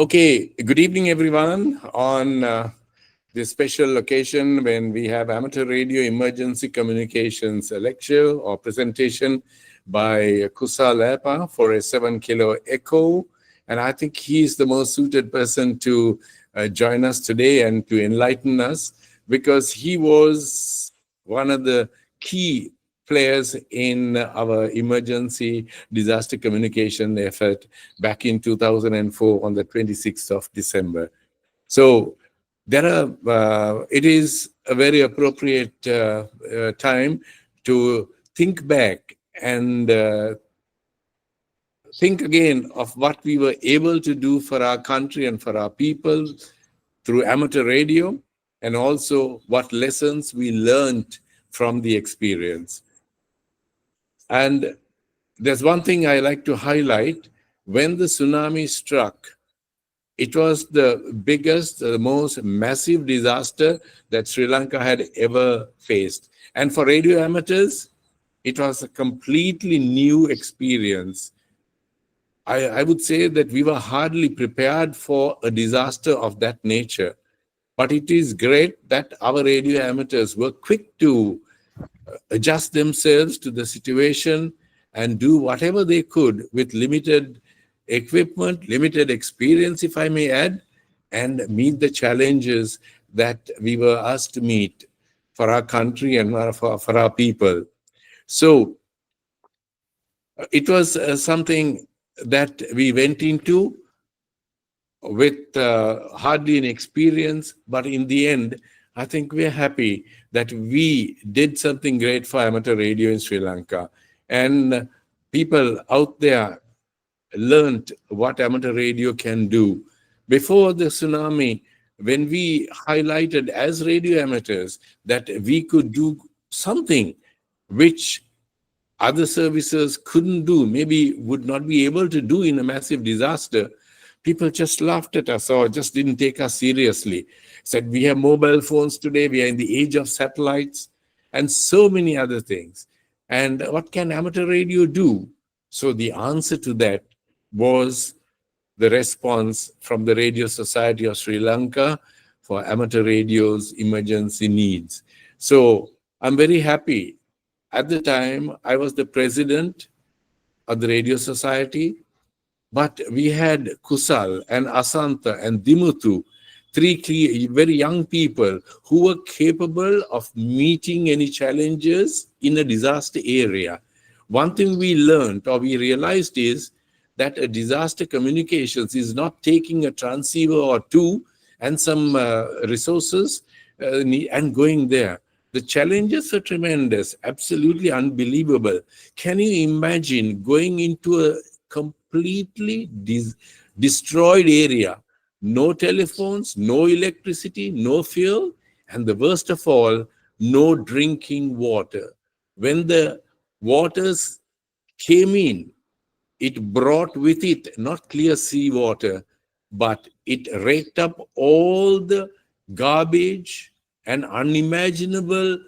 Okay, good evening, everyone. On this special occasion when we have amateur radio emergency communications lecture or presentation by Kusa Lepa for a 7 kilo echo. And I think he is the most suited person to join us today and to enlighten us because he was one of the key players in our emergency disaster communication effort back in 2004 on the 26th of December. So it is a very appropriate time to think back and think again of what we were able to do for our country and for our people through amateur radio, and also what lessons we learned from the experience. And there's one thing I like to highlight. When the tsunami struck, it was the biggest, the most massive disaster that Sri Lanka had ever faced. And for radio amateurs, it was a completely new experience. I would say that we were hardly prepared for a disaster of that nature. But it is great that our radio amateurs were quick to adjust themselves to the situation and do whatever they could with limited equipment, limited experience, if I may add, and meet the challenges that we were asked to meet for our country and for our people. So it was something that we went into with hardly an experience, but in the end, I think we're happy that we did something great for amateur radio in Sri Lanka. And people out there learned what amateur radio can do. Before the tsunami, when we highlighted as radio amateurs that we could do something which other services couldn't do, maybe would not be able to do in a massive disaster, people just laughed at us or just didn't take us seriously. Said, we have mobile phones today, we are in the age of satellites, and so many other things. And what can amateur radio do? So the answer to that was the response from the Radio Society of Sri Lanka for amateur radio's emergency needs. So I'm very happy. At the time, I was the president of the Radio Society, but we had Kusal and Asanta and Dimuthu, three very young people who were capable of meeting any challenges in a disaster area. One thing we learned or we realized is that a disaster communications is not taking a transceiver or two and some resources and going there. The challenges are tremendous, absolutely unbelievable. Can you imagine going into a completely destroyed area? No telephones, no electricity, no fuel, and the worst of all, no drinking water. When the waters came in, it brought with it not clear seawater, but it raked up all the garbage and unimaginable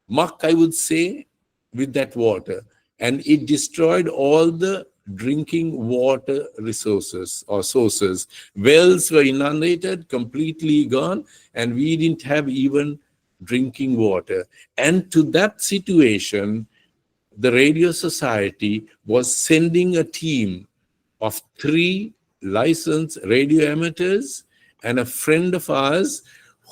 muck, I would say, with that water. And it destroyed all the drinking water resources or sources. Wells were inundated, completely gone, and we didn't have even drinking water. And to that situation, the Radio Society was sending a team of 3 licensed radio amateurs and a friend of ours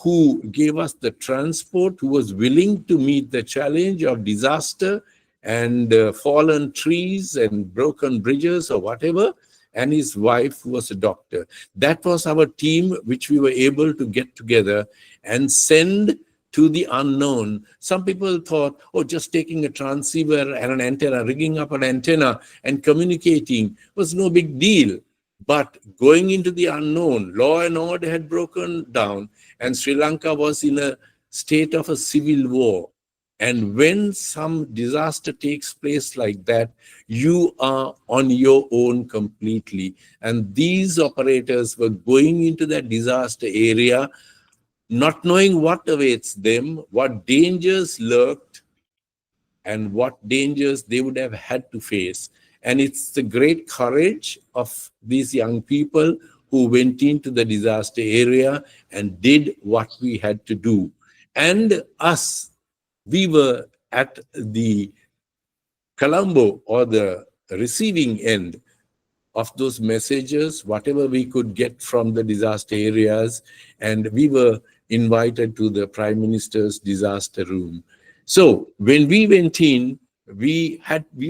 who gave us the transport, who was willing to meet the challenge of disaster and fallen trees and broken bridges or whatever, and his wife who was a doctor. That was our team which we were able to get together and send to the unknown. Some people thought, oh, just taking a transceiver and an antenna, rigging up an antenna and communicating was no big deal. But going into the unknown, law and order had broken down, and Sri Lanka was in a state of a civil war. And when some disaster takes place like that, you are on your own completely. And these operators were going into that disaster area, not knowing what awaits them, what dangers lurked, and what dangers they would have had to face. And it's the great courage of these young people who went into the disaster area and did what we had to do. And us, we were at the Colombo or the receiving end of those messages, whatever we could get from the disaster areas. And we were invited to the Prime Minister's disaster room. So when we went in, we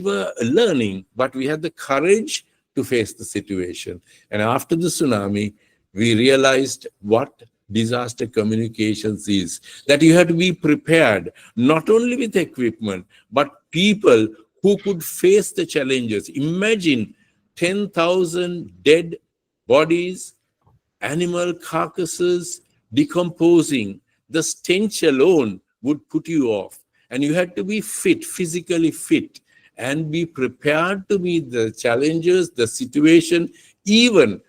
were learning, but we had the courage to face the situation. And after the tsunami, we realized what disaster communications is, that you have to be prepared, not only with equipment, but people who could face the challenges. Imagine 10,000 dead bodies, animal carcasses decomposing. The stench alone would put you off. And you had to be fit, physically fit, and be prepared to meet the challenges, the situation, even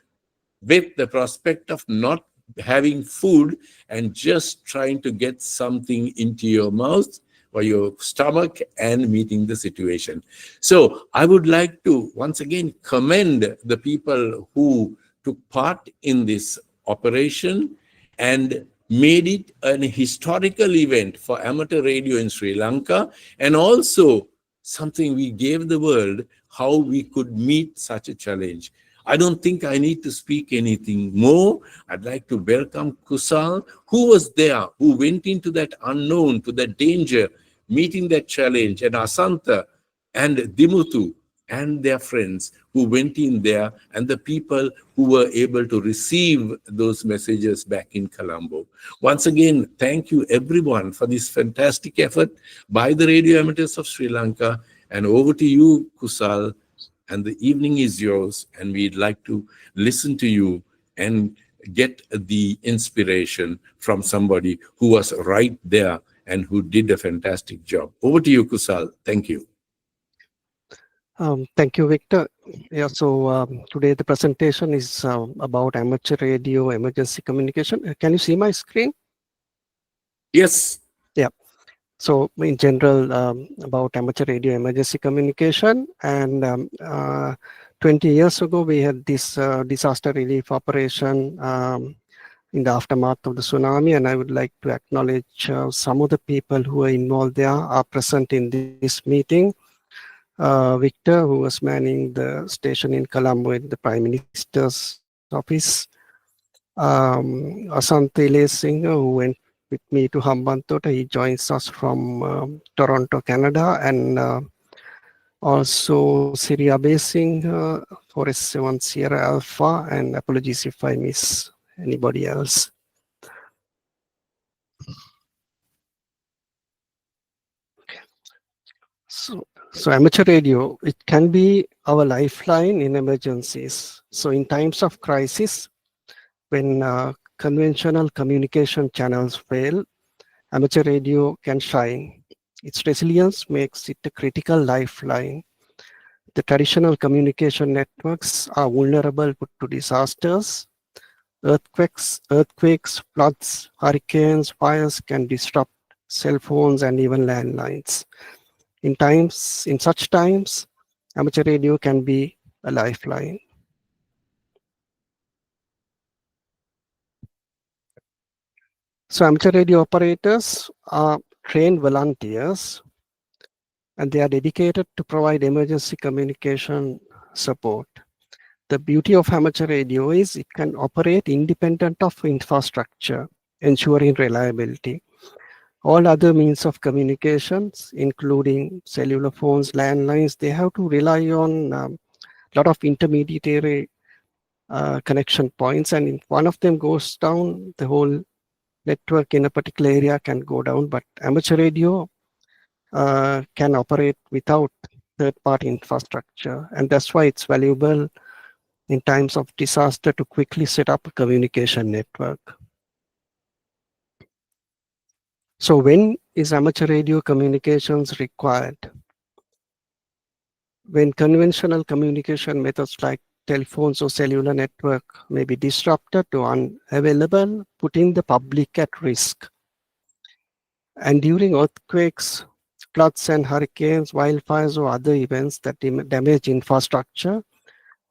with the prospect of not having food and just trying to get something into your mouth or your stomach and meeting the situation. So I would like to once again commend the people who took part in this operation and made it an historical event for amateur radio in Sri Lanka, and also something we gave the world how we could meet such a challenge. I don't think I need to speak anything more. I'd like to welcome Kusal, who was there, who went into that unknown, to that danger, meeting that challenge, and Asanta and Dimutu and their friends who went in there, and the people who were able to receive those messages back in Colombo. Once again, thank you everyone for this fantastic effort by the radio amateurs of Sri Lanka. And over to you, Kusal, and the evening is yours, and we'd like to listen to you and get the inspiration from somebody who was right there and who did a fantastic job. Over to you, Kusal. Thank you. Thank you, Victor. Yeah, so today the presentation is about amateur radio emergency communication. Can you see my screen? Yes. Yeah. So in general, about amateur radio emergency communication, and 20 years ago, we had this disaster relief operation in the aftermath of the tsunami, and I would like to acknowledge some of the people who are involved there are present in this meeting. Victor, who was manning the station in Colombo in the Prime Minister's office. Asante Singh, who went with me to Hambantota. He joins us from Toronto, Canada, and also Syria Basing, Forest 7 Sierra Alpha, and apologies if I miss anybody else. So amateur radio, it can be our lifeline in emergencies. So in times of crisis, when conventional communication channels fail, amateur radio can shine. Its resilience makes it a critical lifeline. The traditional communication networks are vulnerable to disasters. Earthquakes, floods, hurricanes, fires can disrupt cell phones and even landlines. In such times, amateur radio can be a lifeline. So amateur radio operators are trained volunteers, and they are dedicated to provide emergency communication support. The beauty of amateur radio is it can operate independent of infrastructure, ensuring reliability. All other means of communications, including cellular phones, landlines, they have to rely on a lot of intermediary connection points, and if one of them goes down, the whole network in a particular area can go down. But amateur radio can operate without third-party infrastructure, and that's why it's valuable in times of disaster to quickly set up a communication network. So when is amateur radio communications required? When conventional communication methods like telephones or cellular network may be disrupted or unavailable, putting the public at risk. And during earthquakes, floods and hurricanes, wildfires, or other events that damage infrastructure,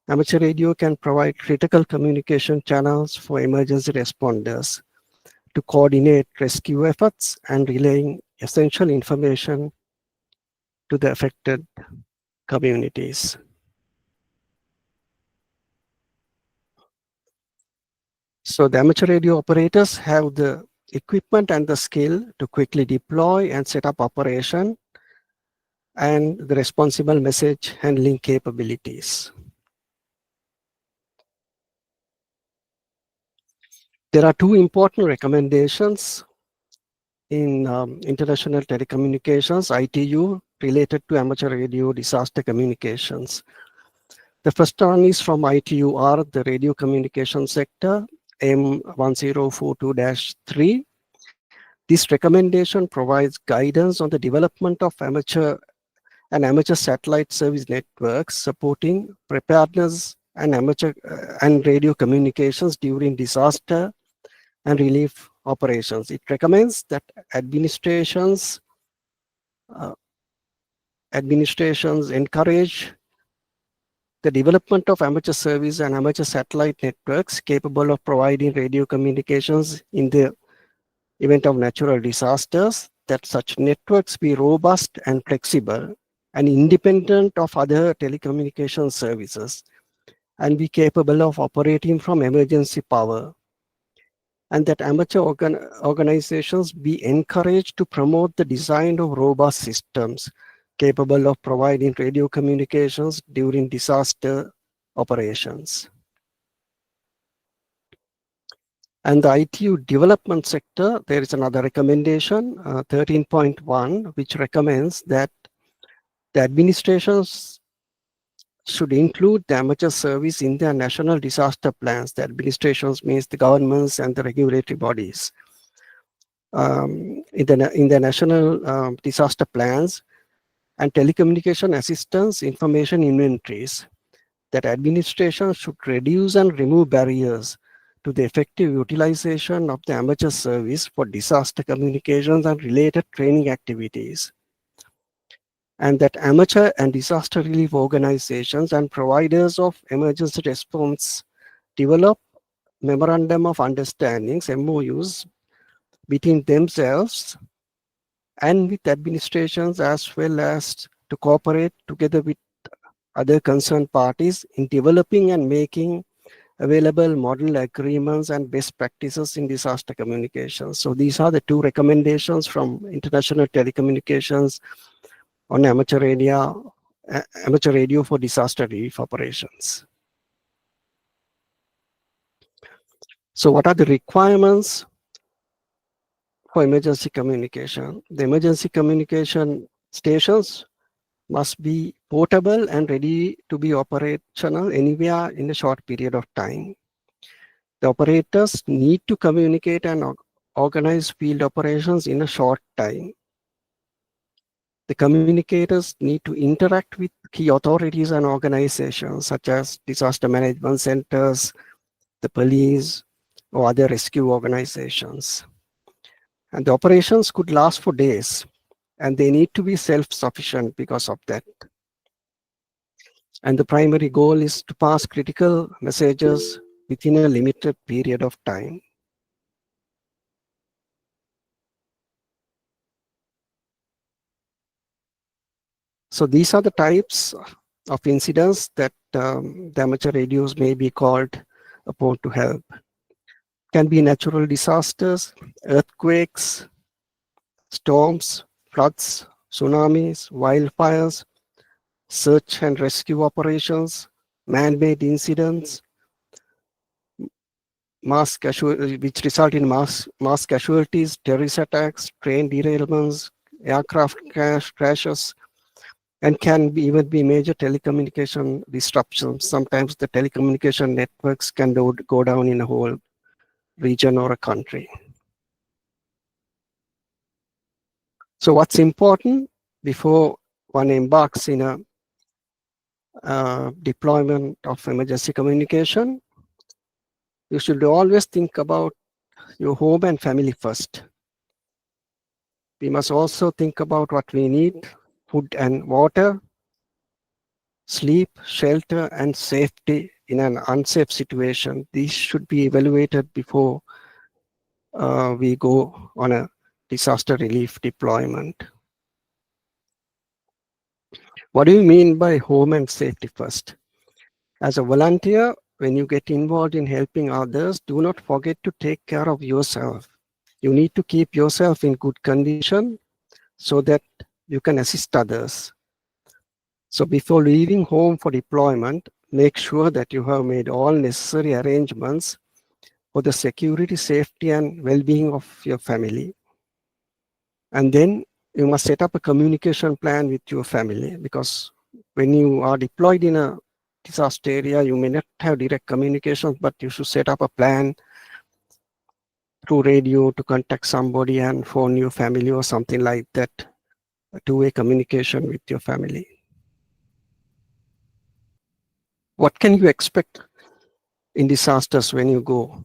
amateur radio can provide critical communication channels for emergency responders to coordinate rescue efforts and relaying essential information to the affected communities. So the amateur radio operators have the equipment and the skill to quickly deploy and set up operation and the responsible message handling capabilities. There are two important recommendations in international telecommunications, ITU, related to amateur radio disaster communications. The first one is from ITUR, the radio communication sector, M1042-3. This recommendation provides guidance on the development of amateur satellite service networks supporting preparedness and amateur and radio communications during disaster and relief operations. It recommends that administrations encourage the development of amateur service and amateur satellite networks capable of providing radio communications in the event of natural disasters, that such networks be robust and flexible and independent of other telecommunication services and be capable of operating from emergency power, and that amateur organizations be encouraged to promote the design of robust systems capable of providing radio communications during disaster operations. And the ITU development sector, there is another recommendation, 13.1, which recommends that the administrations should include the amateur service in their national disaster plans. The administrations means the governments and the regulatory bodies. In the national disaster plans and telecommunication assistance information inventories, that administration should reduce and remove barriers to the effective utilization of the amateur service for disaster communications and related training activities. And that amateur and disaster relief organizations and providers of emergency response develop memorandum of understandings, MOUs, between themselves and with administrations, as well as to cooperate together with other concerned parties in developing and making available model agreements and best practices in disaster communications. So these are the two recommendations from International Telecommunications on amateur radio for disaster relief operations. So what are the requirements for emergency communication? The emergency communication stations must be portable and ready to be operational anywhere in a short period of time. The operators need to communicate and organize field operations in a short time. The communicators need to interact with key authorities and organizations such as disaster management centers, the police, or other rescue organizations. And the operations could last for days, and they need to be self-sufficient because of that. And the primary goal is to pass critical messages within a limited period of time. So these are the types of incidents that the amateur radios may be called upon to help. Can be natural disasters, earthquakes, storms, floods, tsunamis, wildfires, search and rescue operations, man-made incidents, which result in mass casualties, terrorist attacks, train derailments, aircraft crashes, and can even be major telecommunication disruptions. Sometimes the telecommunication networks can go down in a whole region or a country. So what's important before one embarks in a deployment of emergency communication? You should always think about your home and family first, we must also think about what we need: food and water, sleep, shelter, and safety in an unsafe situation. These should be evaluated before we go on a disaster relief deployment. What do you mean by home and safety first? As a volunteer, when you get involved in helping others, do not forget to take care of yourself. You need to keep yourself in good condition so that you can assist others. So before leaving home for deployment, make sure that you have made all necessary arrangements for the security, safety, and well-being of your family. And then you must set up a communication plan with your family, because when you are deployed in a disaster area, you may not have direct communications, but you should set up a plan through radio to contact somebody and phone your family or something like that, a two-way communication with your family. What can you expect in disasters when you go?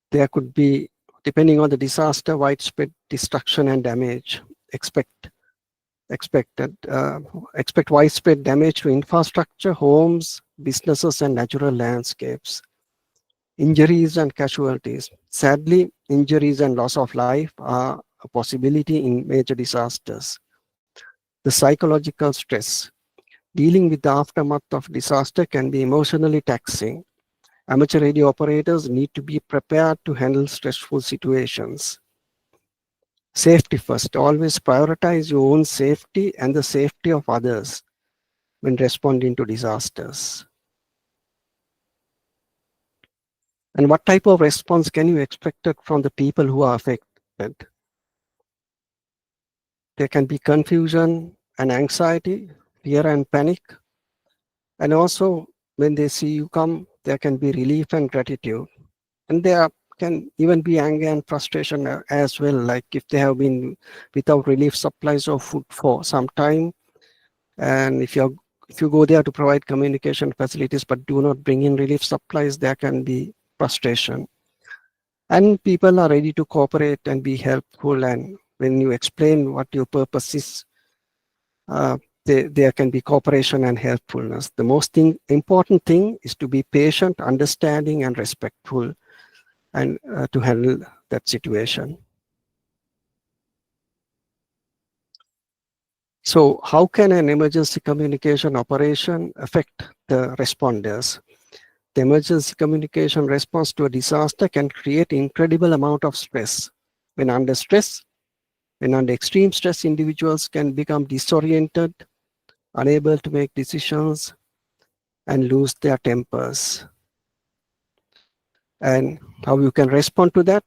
There could be, depending on the disaster, widespread destruction and damage. Expect widespread damage to infrastructure, homes, businesses, and natural landscapes. Injuries and casualties. Sadly, injuries and loss of life are a possibility in major disasters. The psychological stress. Dealing with the aftermath of disaster can be emotionally taxing. Amateur radio operators need to be prepared to handle stressful situations. Safety first. Always prioritize your own safety and the safety of others when responding to disasters. And what type of response can you expect from the people who are affected? There can be confusion and anxiety, fear and panic. And also, when they see you come, there can be relief and gratitude. And there can even be anger and frustration as well, like if they have been without relief supplies or food for some time, and if you go there to provide communication facilities but do not bring in relief supplies, there can be frustration. And people are ready to cooperate and be helpful, and when you explain what your purpose is, there can be cooperation and helpfulness. The most important thing is to be patient, understanding, and respectful, and to handle that situation. So how can an emergency communication operation affect the responders? The emergency communication response to a disaster can create incredible amount of stress. When under extreme stress, individuals can become disoriented, unable to make decisions, and lose their tempers. And how you can respond to that?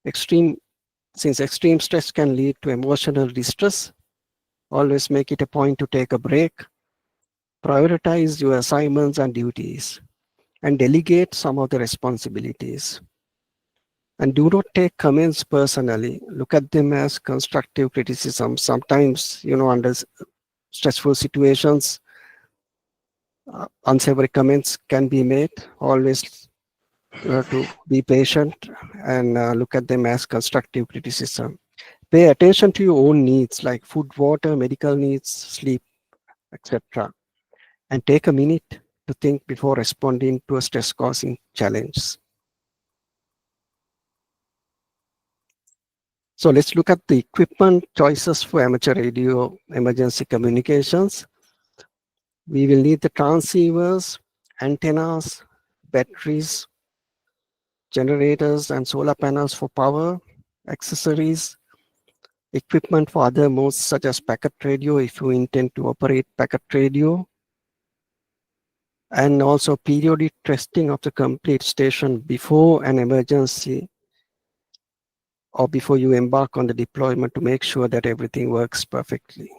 Since extreme stress can lead to emotional distress, always make it a point to take a break, prioritize your assignments and duties, and delegate some of the responsibilities. And do not take comments personally. Look at them as constructive criticism. Sometimes, under stressful situations, unsavory comments can be made. Always to be patient and look at them as constructive criticism. Pay attention to your own needs like food, water, medical needs, sleep, etc. And take a minute to think before responding to a stress-causing challenge. So let's look at the equipment choices for amateur radio emergency communications. We will need the transceivers, antennas, batteries, generators, and solar panels for power, accessories, equipment for other modes such as packet radio if you intend to operate packet radio, and also periodic testing of the complete station before an emergency or before you embark on the deployment to make sure that everything works perfectly.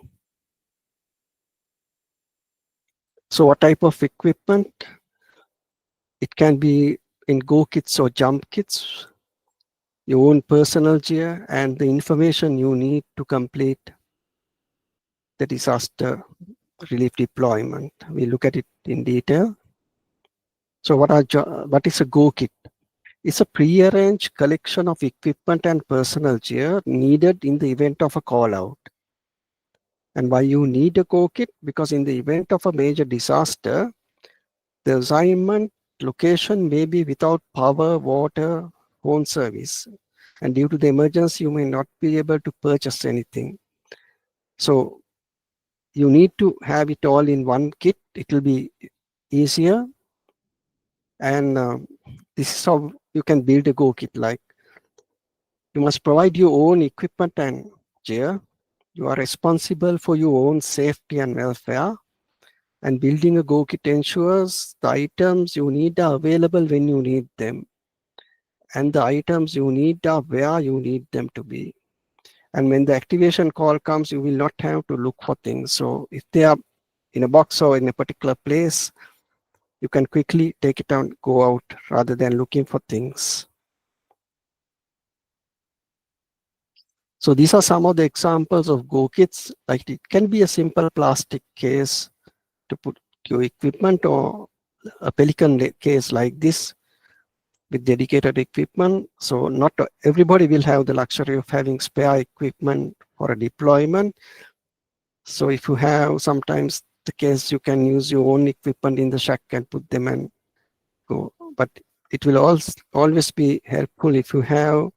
So what type of equipment? It can be in go kits or jump kits, your own personal gear, and the information you need to complete the disaster relief deployment. We look at it in detail. So what is a go kit? It's a prearranged collection of equipment and personal gear needed in the event of a call out. And why you need a go kit? Because in the event of a major disaster, the assignment location may be without power, water, phone service. And due to the emergency, you may not be able to purchase anything. So you need to have it all in one kit. It will be easier. And this is how you can build a go kit. Like, you must provide your own equipment and gear. You are responsible for your own safety and welfare. And building a go kit ensures the items you need are available when you need them. And the items you need are where you need them to be. And when the activation call comes, you will not have to look for things. So if they are in a box or in a particular place, you can quickly take it and go out rather than looking for things. So these are some of the examples of go kits. Like, it can be a simple plastic case to put your equipment, or a pelican case like this with dedicated equipment. So not everybody will have the luxury of having spare equipment for a deployment. So if you have sometimes the case, you can use your own equipment in the shack and put them and go. But it will always be helpful if you have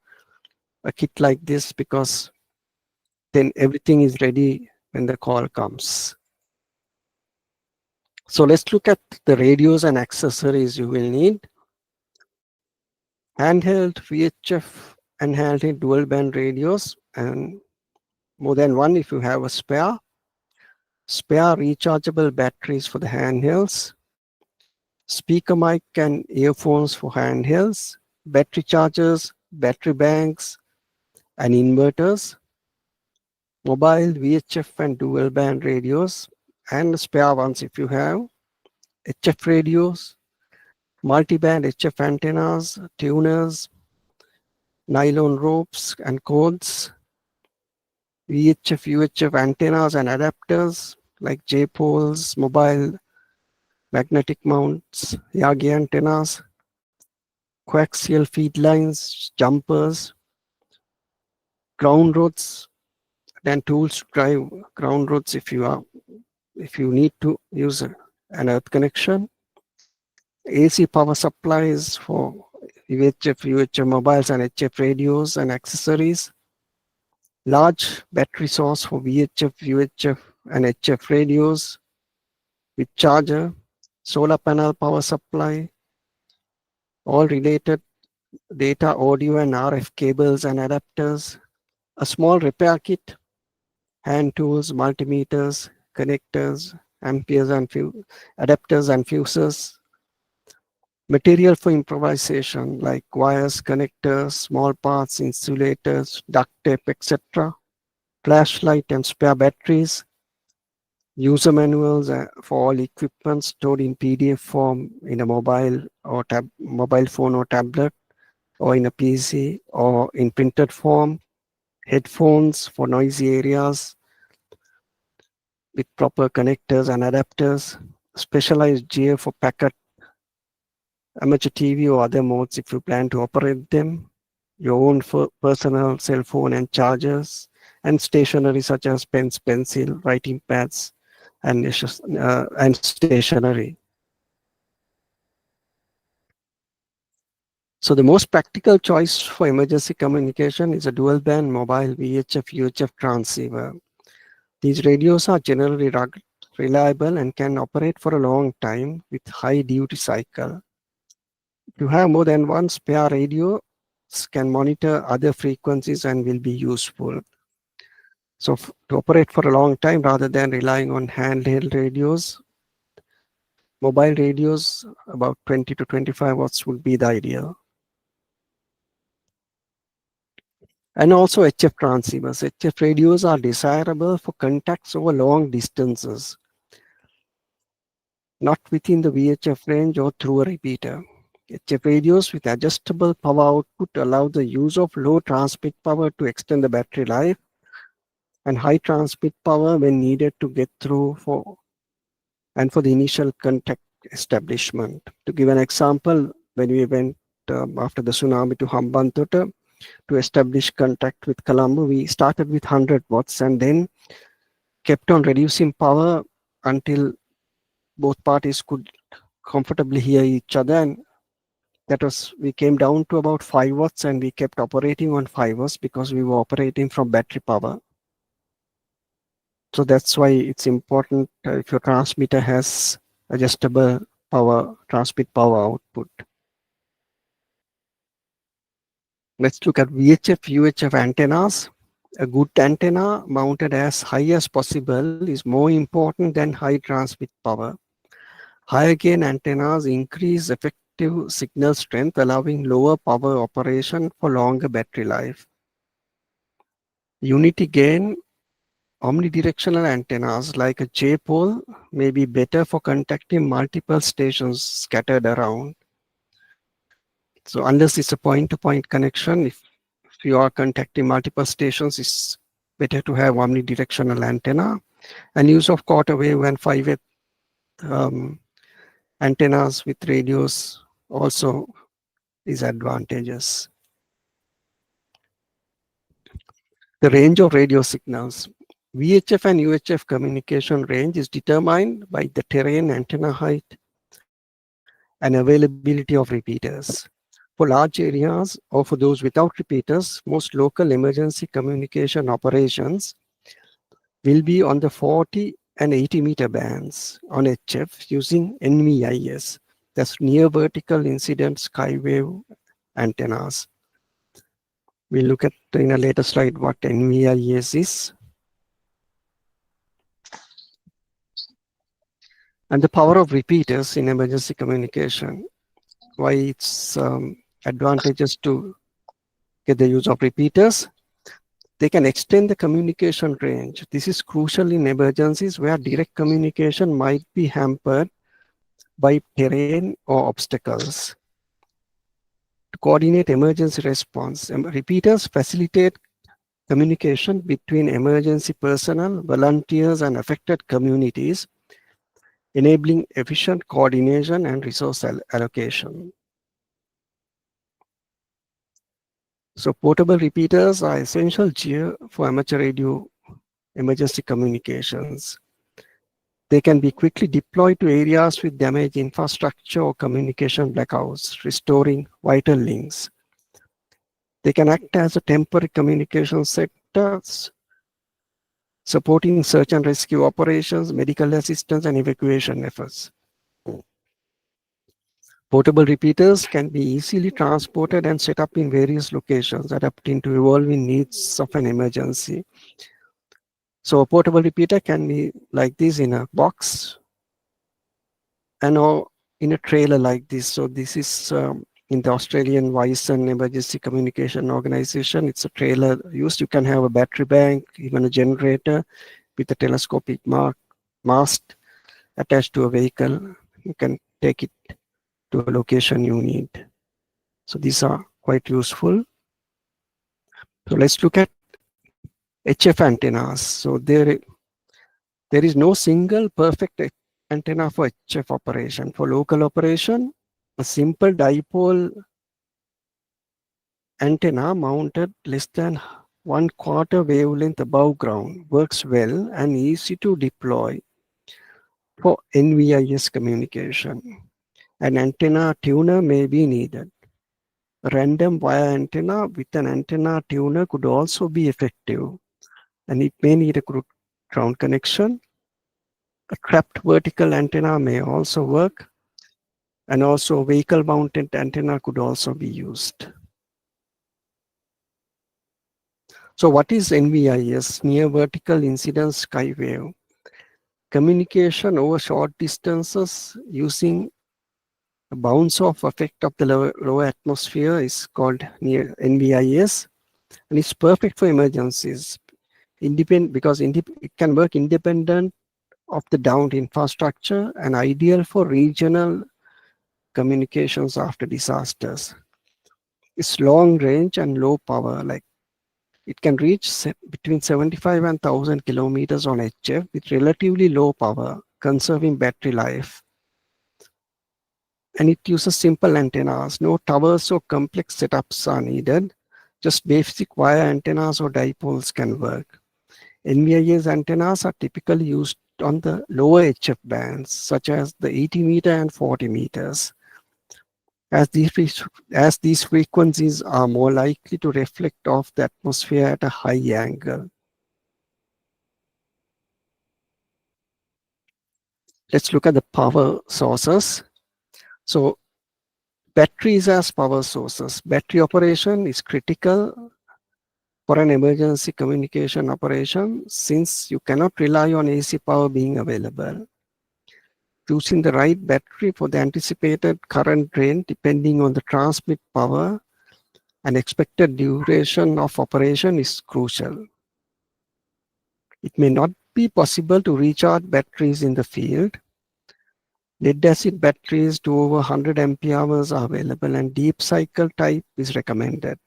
a kit like this, because then everything is ready when the call comes. So let's look at the radios and accessories you will need. Handheld VHF and handheld dual band radios, and more than one if you have a spare. Spare rechargeable batteries for the handhelds. Speaker mic and earphones for handhelds. Battery chargers, battery banks, and inverters. Mobile VHF and dual band radios, and spare ones if you have. HF radios, multi-band HF antennas, tuners, nylon ropes and cords, VHF, UHF antennas and adapters like J-poles, mobile magnetic mounts, Yagi antennas, coaxial feed lines, jumpers, ground rods, and tools to drive ground rods if you need to use an earth connection. AC power supplies for VHF, UHF mobiles and HF radios and accessories. Large battery source for VHF, UHF and HF radios with charger. Solar panel power supply. All related data, audio and RF cables and adapters. A small repair kit. Hand tools, multimeters, connectors, amperes and adapters and fuses. Material for improvisation like wires, connectors, small parts, insulators, duct tape, etc. Flashlight and spare batteries. User manuals for all equipment stored in PDF form in a mobile phone or tablet, or in a PC, or in printed form. Headphones for noisy areas with proper connectors and adapters. Specialized gear for packet, amateur TV or other modes if you plan to operate them. Your own personal cell phone and chargers, and stationery such as pens, pencil, writing pads, and stationery. So the most practical choice for emergency communication is a dual band mobile VHF UHF transceiver. These radios are generally rugged, reliable, and can operate for a long time with high duty cycle. If you have more than one spare radio, can monitor other frequencies and will be useful. So to operate for a long time rather than relying on handheld radios, mobile radios about 20 to 25 watts would be the ideal. And also HF transceivers. HF radios are desirable for contacts over long distances, not within the VHF range or through a repeater. HF radios with adjustable power output allow the use of low transmit power to extend the battery life, and high transmit power when needed to get through for the initial contact establishment. To give an example, when we went after the tsunami to Hambantota to establish contact with Colombo. We started with 100 watts and then kept on reducing power until both parties could comfortably hear each other. And that was, we came down to about 5 watts and we kept operating on 5 watts because we were operating from battery power. So that's why it's important if your transmitter has adjustable power, transmit power output. Let's look at VHF, UHF antennas. A good antenna mounted as high as possible is more important than high transmit power. Higher gain antennas increase effective signal strength, allowing lower power operation for longer battery life. Unity gain omnidirectional antennas like a J-pole may be better for contacting multiple stations scattered around. So unless it's a point-to-point connection, if you are contacting multiple stations, it's better to have omnidirectional antenna. And use of quarter wave and 5 antennas with radios also is advantageous. The range of radio signals. VHF and UHF communication range is determined by the terrain, antenna height, and availability of repeaters. For large areas or for those without repeaters, most local emergency communication operations will be on the 40 and 80-meter bands on HF using NVIS, that's near vertical incident skywave antennas. We'll look at in a later slide what NVIS is. And the power of repeaters in emergency communication, why it's advantageous to get the use of repeaters. They can extend the communication range. This is crucial in emergencies where direct communication might be hampered by terrain or obstacles. To coordinate emergency response, repeaters facilitate communication between emergency personnel, volunteers, and affected communities, enabling efficient coordination and resource allocation. So portable repeaters are essential gear for amateur radio emergency communications. They can be quickly deployed to areas with damaged infrastructure or communication blackouts, restoring vital links. They can act as a temporary communication sectors, supporting search and rescue operations, medical assistance, and evacuation efforts. Portable repeaters can be easily transported and set up in various locations, adapting to evolving needs of an emergency. So a portable repeater can be like this in a box and or in a trailer like this. So this is in the Australian Wyson Emergency Communication Organization. It's a trailer used. You can have a battery bank, even a generator with a telescopic mast attached to a vehicle. You can take it to a location you need. So these are quite useful. So let's look at HF antennas. So there is no single perfect antenna for HF operation. For local operation, a simple dipole antenna mounted less than 1/4 wavelength above ground works well and easy to deploy for NVIS communication. An antenna tuner may be needed. A random wire antenna with an antenna tuner could also be effective, and it may need a ground connection. A trapped vertical antenna may also work, and also vehicle mounted antenna could also be used. So what is NVIS? Near vertical incident skywave. Communication over short distances using a bounce off effect of the lower atmosphere is called near NVIS, and it's perfect for emergencies. Because it can work independent of the downed infrastructure and ideal for regional communications after disasters. It's long range and low power, like it can reach between 75 and 1000 kilometers on HF with relatively low power, conserving battery life. and it uses simple antennas. No towers or complex setups are needed. Just basic wire antennas or dipoles can work. NVIS antennas are typically used on the lower HF bands, such as the 80 meter and 40 meters, as these frequencies are more likely to reflect off the atmosphere at a high angle. Let's look at the power sources. So batteries as power sources. Battery operation is critical for an emergency communication operation since you cannot rely on AC power being available. Choosing the right battery for the anticipated current drain depending on the transmit power and expected duration of operation is crucial. It may not be possible to recharge batteries in the field. Lead acid batteries to over 100 ampere hours are available and deep cycle type is recommended.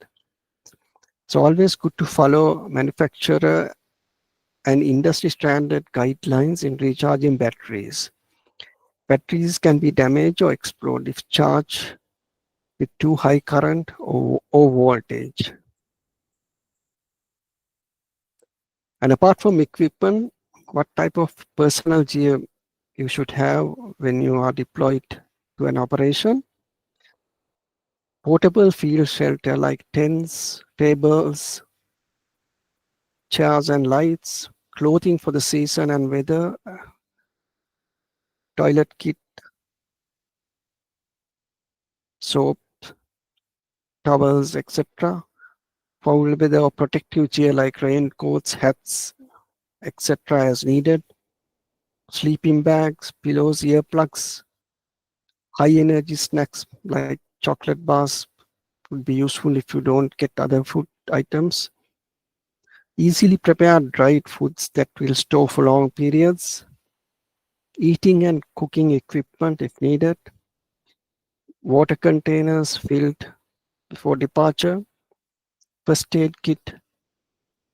It's always good to follow manufacturer and industry standard guidelines in recharging batteries. Batteries can be damaged or explode if charged with too high current or voltage. And apart from equipment, what type of personal gear you should have when you are deployed to an operation? Portable field shelter like tents, tables, chairs and lights, clothing for the season and weather, toilet kit, soap, towels, etc. Foul weather or protective gear like raincoats, hats, etc. as needed. Sleeping bags, pillows, earplugs, high energy snacks like chocolate bars would be useful if you don't get other food items. Easily prepared dried foods that will store for long periods. Eating and cooking equipment if needed. Water containers filled before departure. First aid kit,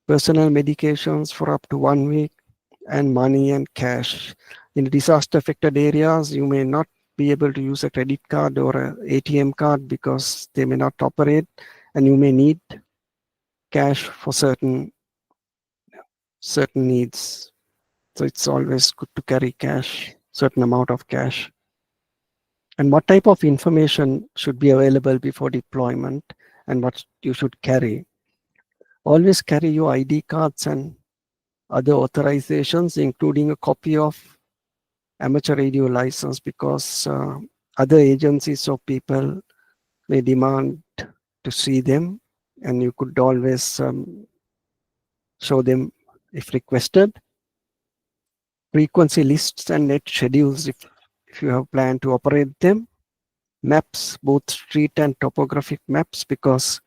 personal medications for up to 1 week, and money and cash. In disaster affected areas, you may not be able to use a credit card or an ATM card because they may not operate, and you may need cash for certain needs. So it's always good to carry cash, certain amount of cash. And what type of information should be available before deployment and what you should carry. Always carry your ID cards and other authorizations, including a copy of amateur radio license, because other agencies or people may demand to see them, and you could always show them if requested. Frequency lists and net schedules if you have planned to operate them. Maps, both street and topographic maps, because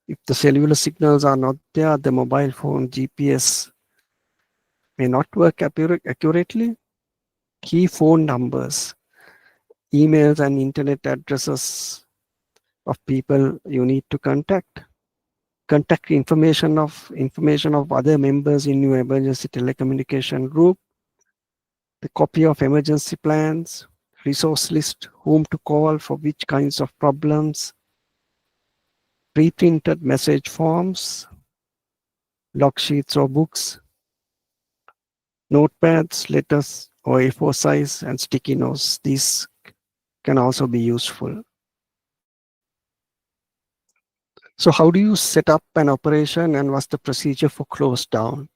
if the cellular signals are not there, the mobile phone GPS may not work accurately. Key phone numbers, emails and internet addresses of people you need to contact. Contact information of other members in your emergency telecommunication group. The copy of emergency plans, resource list, whom to call for which kinds of problems, pre-printed message forms, log sheets or books, notepads, letters or A4 size, and sticky notes. These can also be useful. So how do you set up an operation and what's the procedure for close down?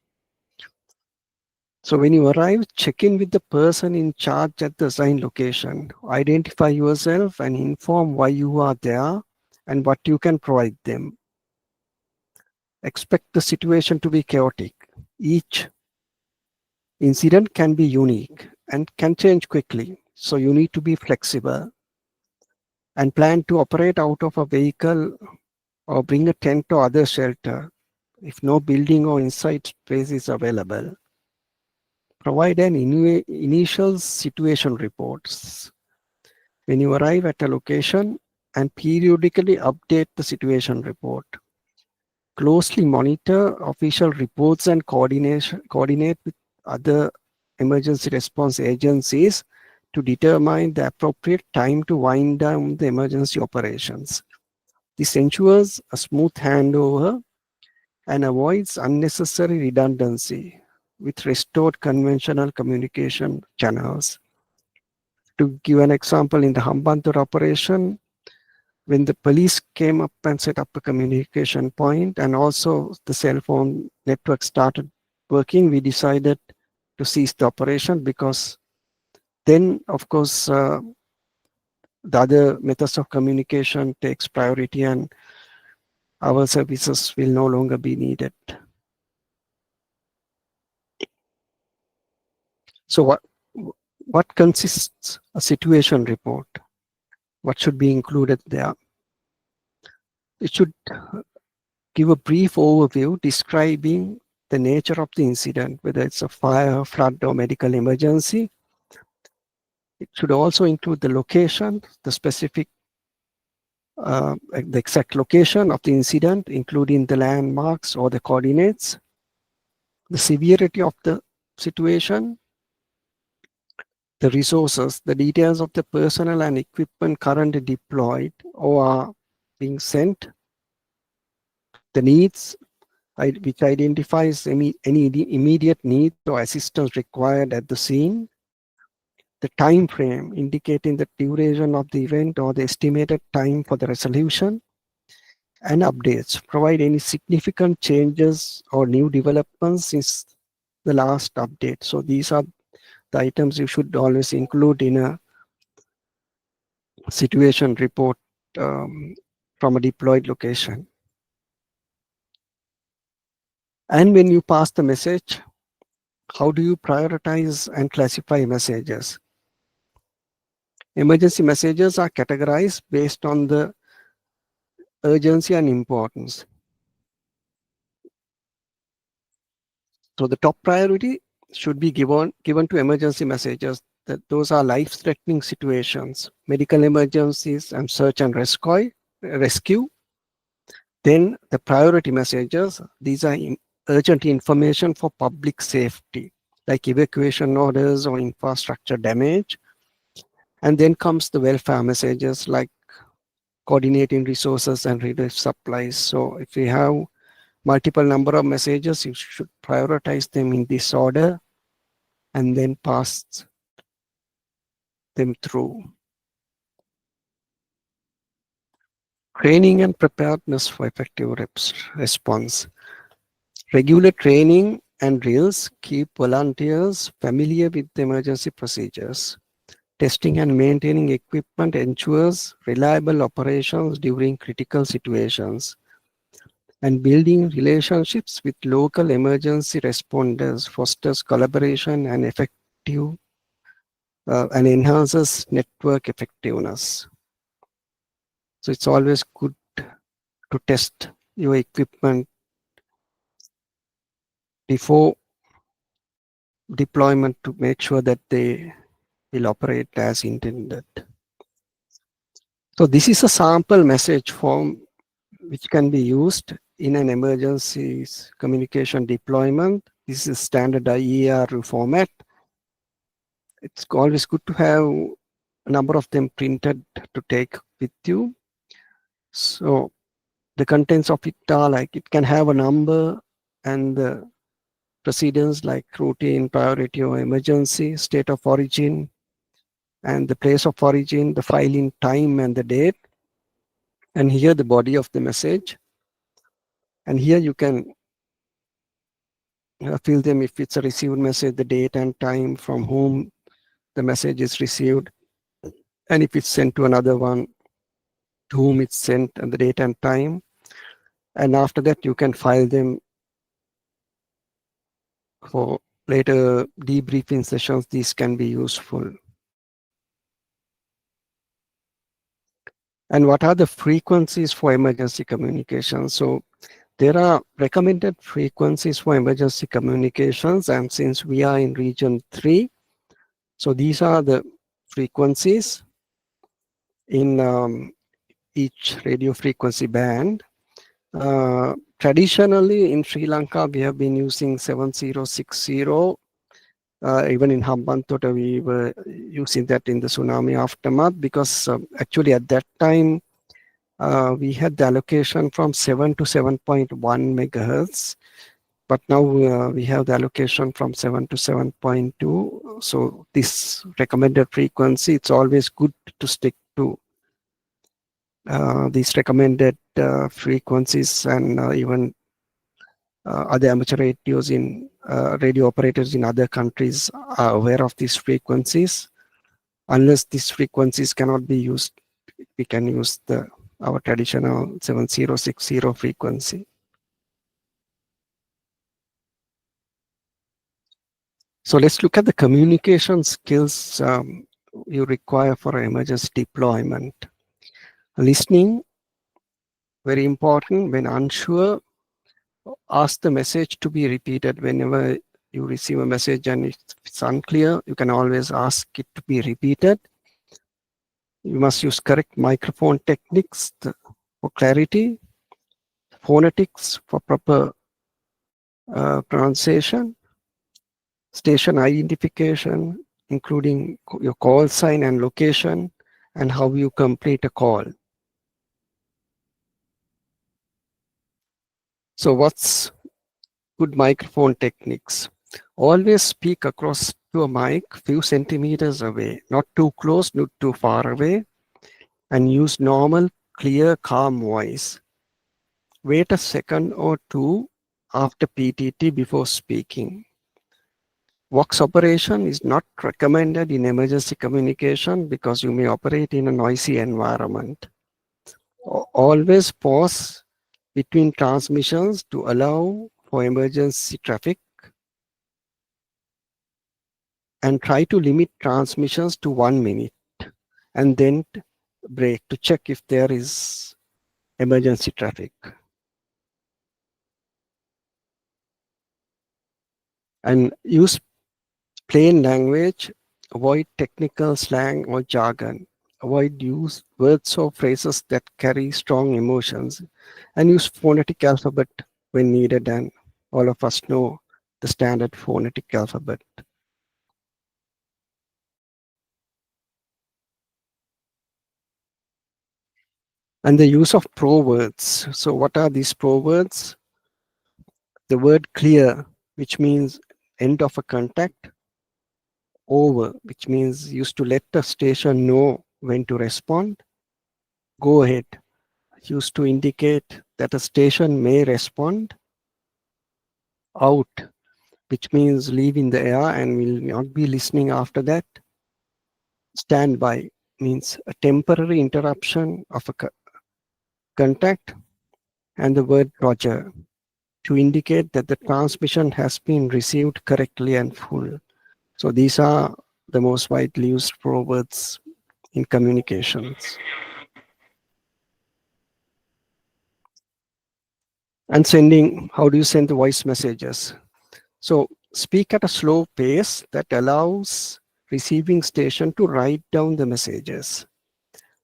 So when you arrive, check in with the person in charge at the assigned location. Identify yourself and inform why you are there and what you can provide them. Expect the situation to be chaotic. Each incident can be unique and can change quickly. So you need to be flexible and plan to operate out of a vehicle or bring a tent or other shelter if no building or inside space is available. Provide an initial situation reports when you arrive at a location and periodically update the situation report. Closely monitor official reports and coordinate with other emergency response agencies to determine the appropriate time to wind down the emergency operations. This ensures a smooth handover and avoids unnecessary redundancy with restored conventional communication channels. To give an example, in the Hambantota operation, when the police came up and set up a communication point and also the cell phone network started working, we decided to cease the operation because then, of course, the other methods of communication takes priority and our services will no longer be needed. So what consists a situation report? What should be included there? It should give a brief overview describing the nature of the incident, whether it's a fire, flood, or medical emergency. It should also include the location, the specific, the exact location of the incident, including the landmarks or the coordinates, the severity of the situation, the resources, the details of the personnel and equipment currently deployed or are being sent, the needs, which identifies any immediate need or assistance required at the scene, the time frame indicating the duration of the event or the estimated time for the resolution, and updates provide any significant changes or new developments since the last update. So these are the items you should always include in a situation report from a deployed location. And when you pass the message, how do you prioritize and classify messages? Emergency messages are categorized based on the urgency and importance. So the top priority should be given to emergency messages. That those are life-threatening situations, medical emergencies, and search and rescue. Then the priority messages, these are urgent information for public safety, like evacuation orders or infrastructure damage. And then comes the welfare messages like coordinating resources and relief supplies. So if we have multiple number of messages, you should prioritize them in this order and then pass them through. Training and preparedness for effective response. Regular training and drills keep volunteers familiar with the emergency procedures. Testing and maintaining equipment ensures reliable operations during critical situations. And building relationships with local emergency responders fosters collaboration and effective and enhances network effectiveness. So it's always good to test your equipment before deployment to make sure that they will operate as intended. So this is a sample message form which can be used in an emergency communication deployment. This is standard IER format. It's always good to have a number of them printed to take with you. So the contents of it are like it can have a number and the precedence like routine, priority, or emergency, state of origin, and the place of origin, the filing time and the date, and here the body of the message. And here you can fill them if it's a received message, the date and time from whom the message is received, and if it's sent to another one, to whom it's sent, and the date and time. And after that, you can file them for later debriefing sessions. These can be useful. And what are the frequencies for emergency communication? So there are recommended frequencies for emergency communications, and since we are in region 3, so these are the frequencies in each radio frequency band. Traditionally in Sri Lanka, we have been using 7060 Even in Hambantota, we were using that in the tsunami aftermath because actually at that time, we had the allocation from 7 to 7.1 megahertz, but now we have the allocation from 7 to 7.2. So this recommended frequency, it's always good to stick to these recommended frequencies, and even other amateur radios in radio operators in other countries are aware of these frequencies. Unless these frequencies cannot be used, we can use our traditional 7060 frequency. So let's look at the communication skills you require for emergency deployment. Listening, very important. When unsure, ask the message to be repeated. Whenever you receive a message and it's unclear, you can always ask it to be repeated. You must use correct microphone techniques for clarity, phonetics for proper pronunciation, station identification, including your call sign and location, and how you complete a call. So what's good microphone techniques? Always speak across to a mic few centimeters away, not too close, not too far away, and use normal, clear, calm voice. Wait a second or two after PTT before speaking. Vox operation is not recommended in emergency communication because you may operate in a noisy environment. Always pause between transmissions to allow for emergency traffic, and try to limit transmissions to 1 minute and then break to check if there is emergency traffic. And use plain language, avoid technical slang or jargon, avoid use words or phrases that carry strong emotions, and use phonetic alphabet when needed, and all of us know the standard phonetic alphabet. And the use of prowords. So what are these prowords? The word clear, which means end of a contact. Over, which means used to let the station know when to respond. Go ahead, used to indicate that a station may respond. Out, which means leave in the air and will not be listening after that. Standby means a temporary interruption of a contact. And the word Roger to indicate that the transmission has been received correctly and full. So these are the most widely used prowords in communications. And sending, how do you send the voice messages? So speak at a slow pace that allows receiving station to write down the messages.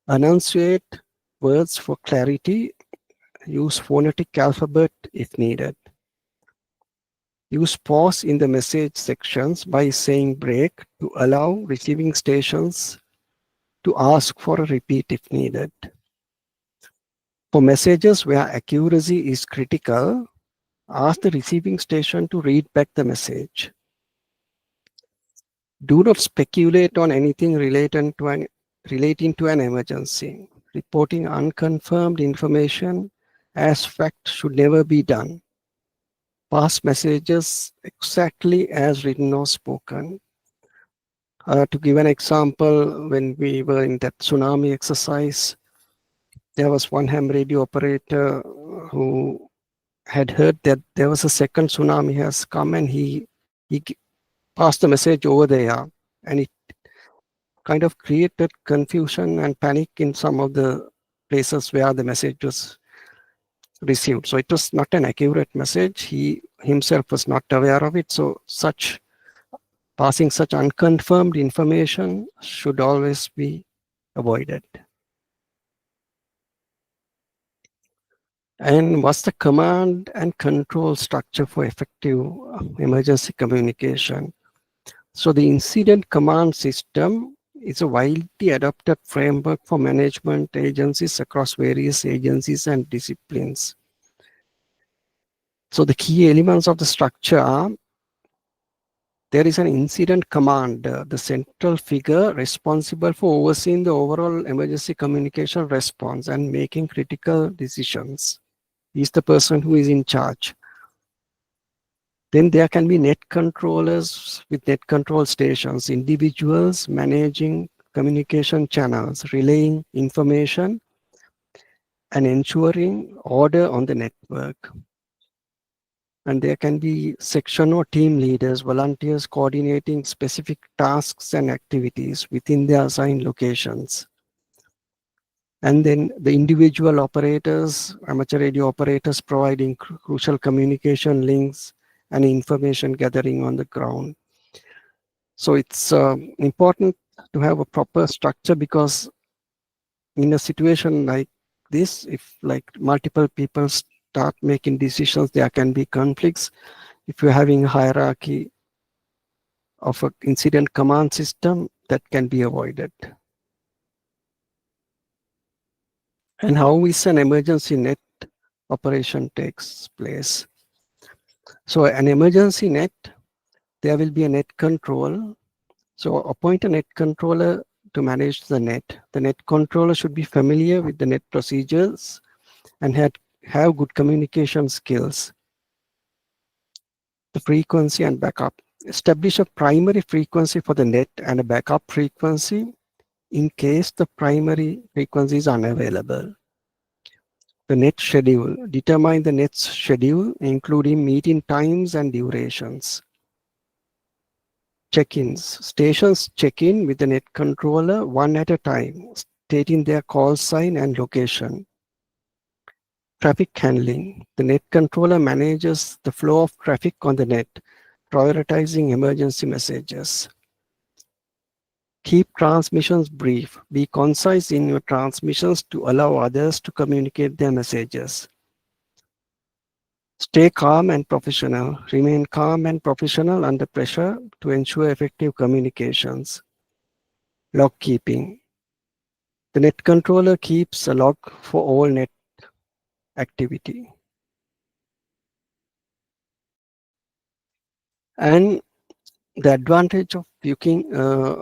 Enunciate words for clarity. Use phonetic alphabet if needed. Use pause in the message sections by saying break to allow receiving stations to ask for a repeat if needed. For messages where accuracy is critical, ask the receiving station to read back the message. Do not speculate on anything relating to an emergency. Reporting unconfirmed information as fact should never be done. Pass messages exactly as written or spoken. To give an example, when we were in that tsunami exercise, there was one ham radio operator who had heard that there was a second tsunami has come, and he passed the message over there, and it kind of created confusion and panic in some of the places where the message was received. So it was not an accurate message. He himself was not aware of it. So passing such unconfirmed information should always be avoided. And what's the command and control structure for effective emergency communication? So the incident command system is a widely adopted framework for management agencies across various agencies and disciplines. So the key elements of the structure are: there is an incident command, the central figure responsible for overseeing the overall emergency communication response and making critical decisions. He's the person who is in charge. Then there can be net controllers with net control stations, individuals managing communication channels, relaying information, and ensuring order on the network. And there can be section or team leaders, volunteers coordinating specific tasks and activities within their assigned locations. And then the individual operators, amateur radio operators providing crucial communication links and information gathering on the ground. So it's important to have a proper structure, because in a situation like this, if like multiple people start making decisions, there can be conflicts. If you're having a hierarchy of an incident command system, that can be avoided. And how is an emergency net operation takes place? So an emergency net, there will be a net control. So appoint a net controller to manage the net. The net controller should be familiar with the net procedures and have good communication skills. The frequency and backup. Establish a primary frequency for the net and a backup frequency in case the primary frequency is unavailable. The net schedule. Determine the net's schedule, including meeting times and durations. Check-ins. Stations check in with the net controller one at a time, stating their call sign and location. Traffic handling. The net controller manages the flow of traffic on the net, prioritizing emergency messages. Keep transmissions brief. Be concise in your transmissions to allow others to communicate their messages. Stay calm and professional. Remain calm and professional under pressure to ensure effective communications. Log keeping. The net controller keeps a log for all net activity. And the advantage of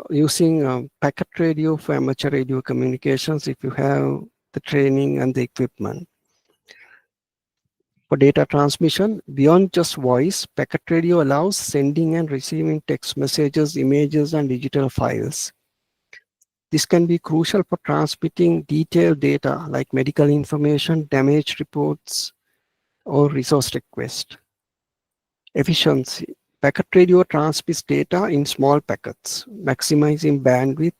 using packet radio for amateur radio communications, if you have the training and the equipment. For data transmission, beyond just voice, packet radio allows sending and receiving text messages, images, and digital files. This can be crucial for transmitting detailed data like medical information, damage reports, or resource requests. Efficiency. Packet radio transmits data in small packets, maximizing bandwidth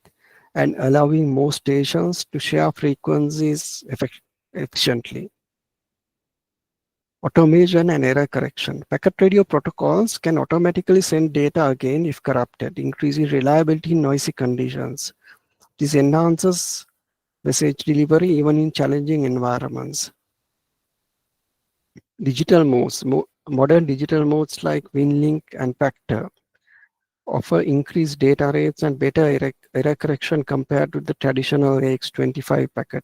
and allowing more stations to share frequencies efficiently. Automation and error correction. Packet radio protocols can automatically send data again if corrupted, increasing reliability in noisy conditions. This enhances message delivery even in challenging environments. Digital modes. Modern digital modes like WinLink and Factor offer increased data rates and better error correction compared to the traditional AX25 packet,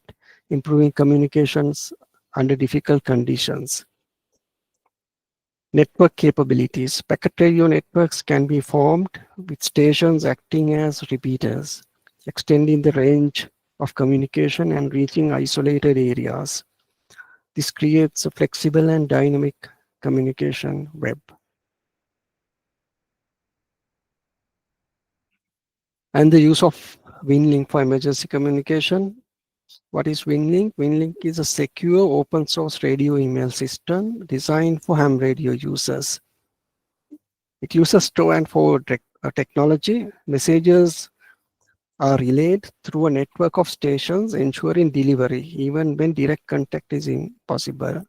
improving communications under difficult conditions. Network capabilities. Packet radio networks can be formed with stations acting as repeaters, extending the range of communication and reaching isolated areas. This creates a flexible and dynamic communication web. And the use of WinLink for emergency communication. What is WinLink? WinLink is a secure open source radio email system designed for ham radio users. It uses store and forward technology. Messages are relayed through a network of stations, ensuring delivery even when direct contact is impossible.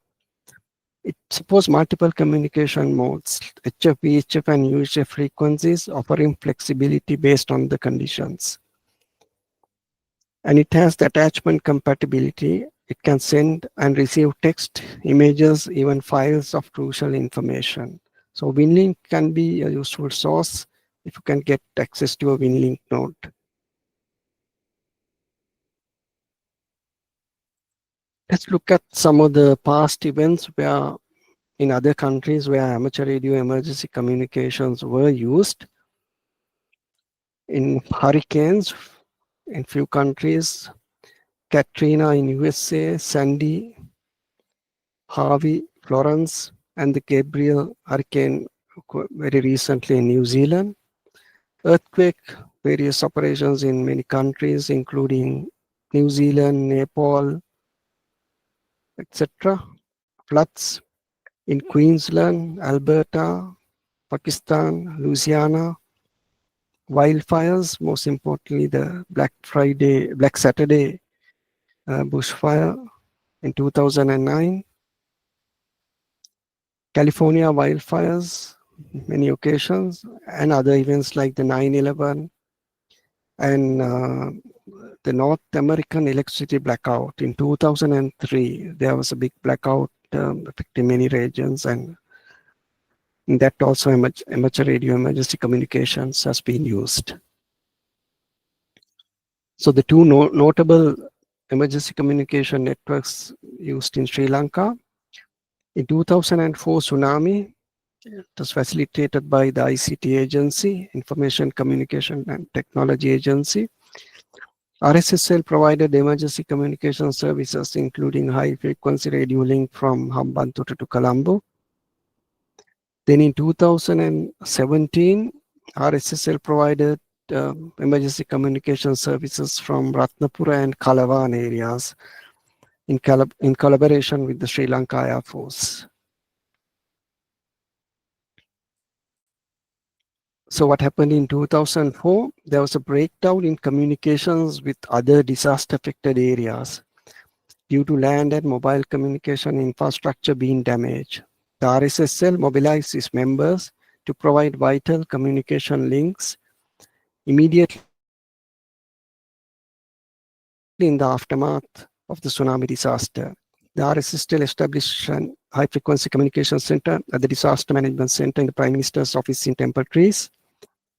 It supports multiple communication modes, HF, VHF, and UHF frequencies, offering flexibility based on the conditions. And it has the attachment compatibility. It can send and receive text, images, even files of crucial information. So WinLink can be a useful source if you can get access to a WinLink node. Let's look at some of the past events where in other countries where amateur radio emergency communications were used. In hurricanes in few countries, Katrina in USA, Sandy, Harvey, Florence, and the Gabriel hurricane very recently in New Zealand. Earthquake, various operations in many countries, including New Zealand, Nepal, etc. Floods in Queensland, Alberta, Pakistan, Louisiana. Wildfires, most importantly, the Black Saturday bushfire in 2009. California wildfires, many occasions, and other events like the 9/11 and the North American electricity blackout in 2003. There was a big blackout affecting many regions, and in that also amateur radio emergency communications has been used. So the two notable emergency communication networks used in Sri Lanka. In 2004 tsunami, it was facilitated by the ICT agency, Information Communication and Technology Agency. RSSL provided emergency communication services, including high-frequency radio link from Hambantota to Colombo. Then in 2017, RSSL provided emergency communication services from Ratnapura and Kalawan areas in collaboration with the Sri Lanka Air Force. So what happened in 2004? There was a breakdown in communications with other disaster-affected areas due to land and mobile communication infrastructure being damaged. The RSSL mobilized its members to provide vital communication links immediately in the aftermath of the tsunami disaster. The RSSL established a high-frequency communication center at the Disaster Management Center in the Prime Minister's office in Temple Trees.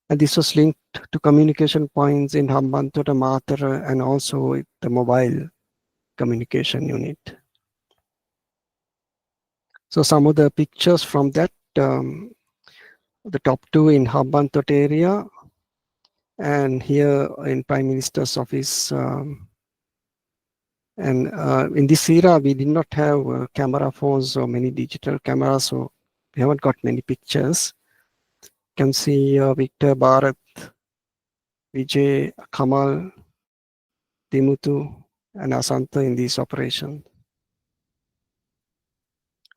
And this was linked to communication points in Hambantota, Matara, and also the mobile communication unit. So some of the pictures from that, the top two in Hambantota area, and here in Prime Minister's office. And in this era, we did not have camera phones or many digital cameras, so we haven't got many pictures. You can see Victor, Bharat, Vijay, Kamal, Timutu, and Asanta in this operation.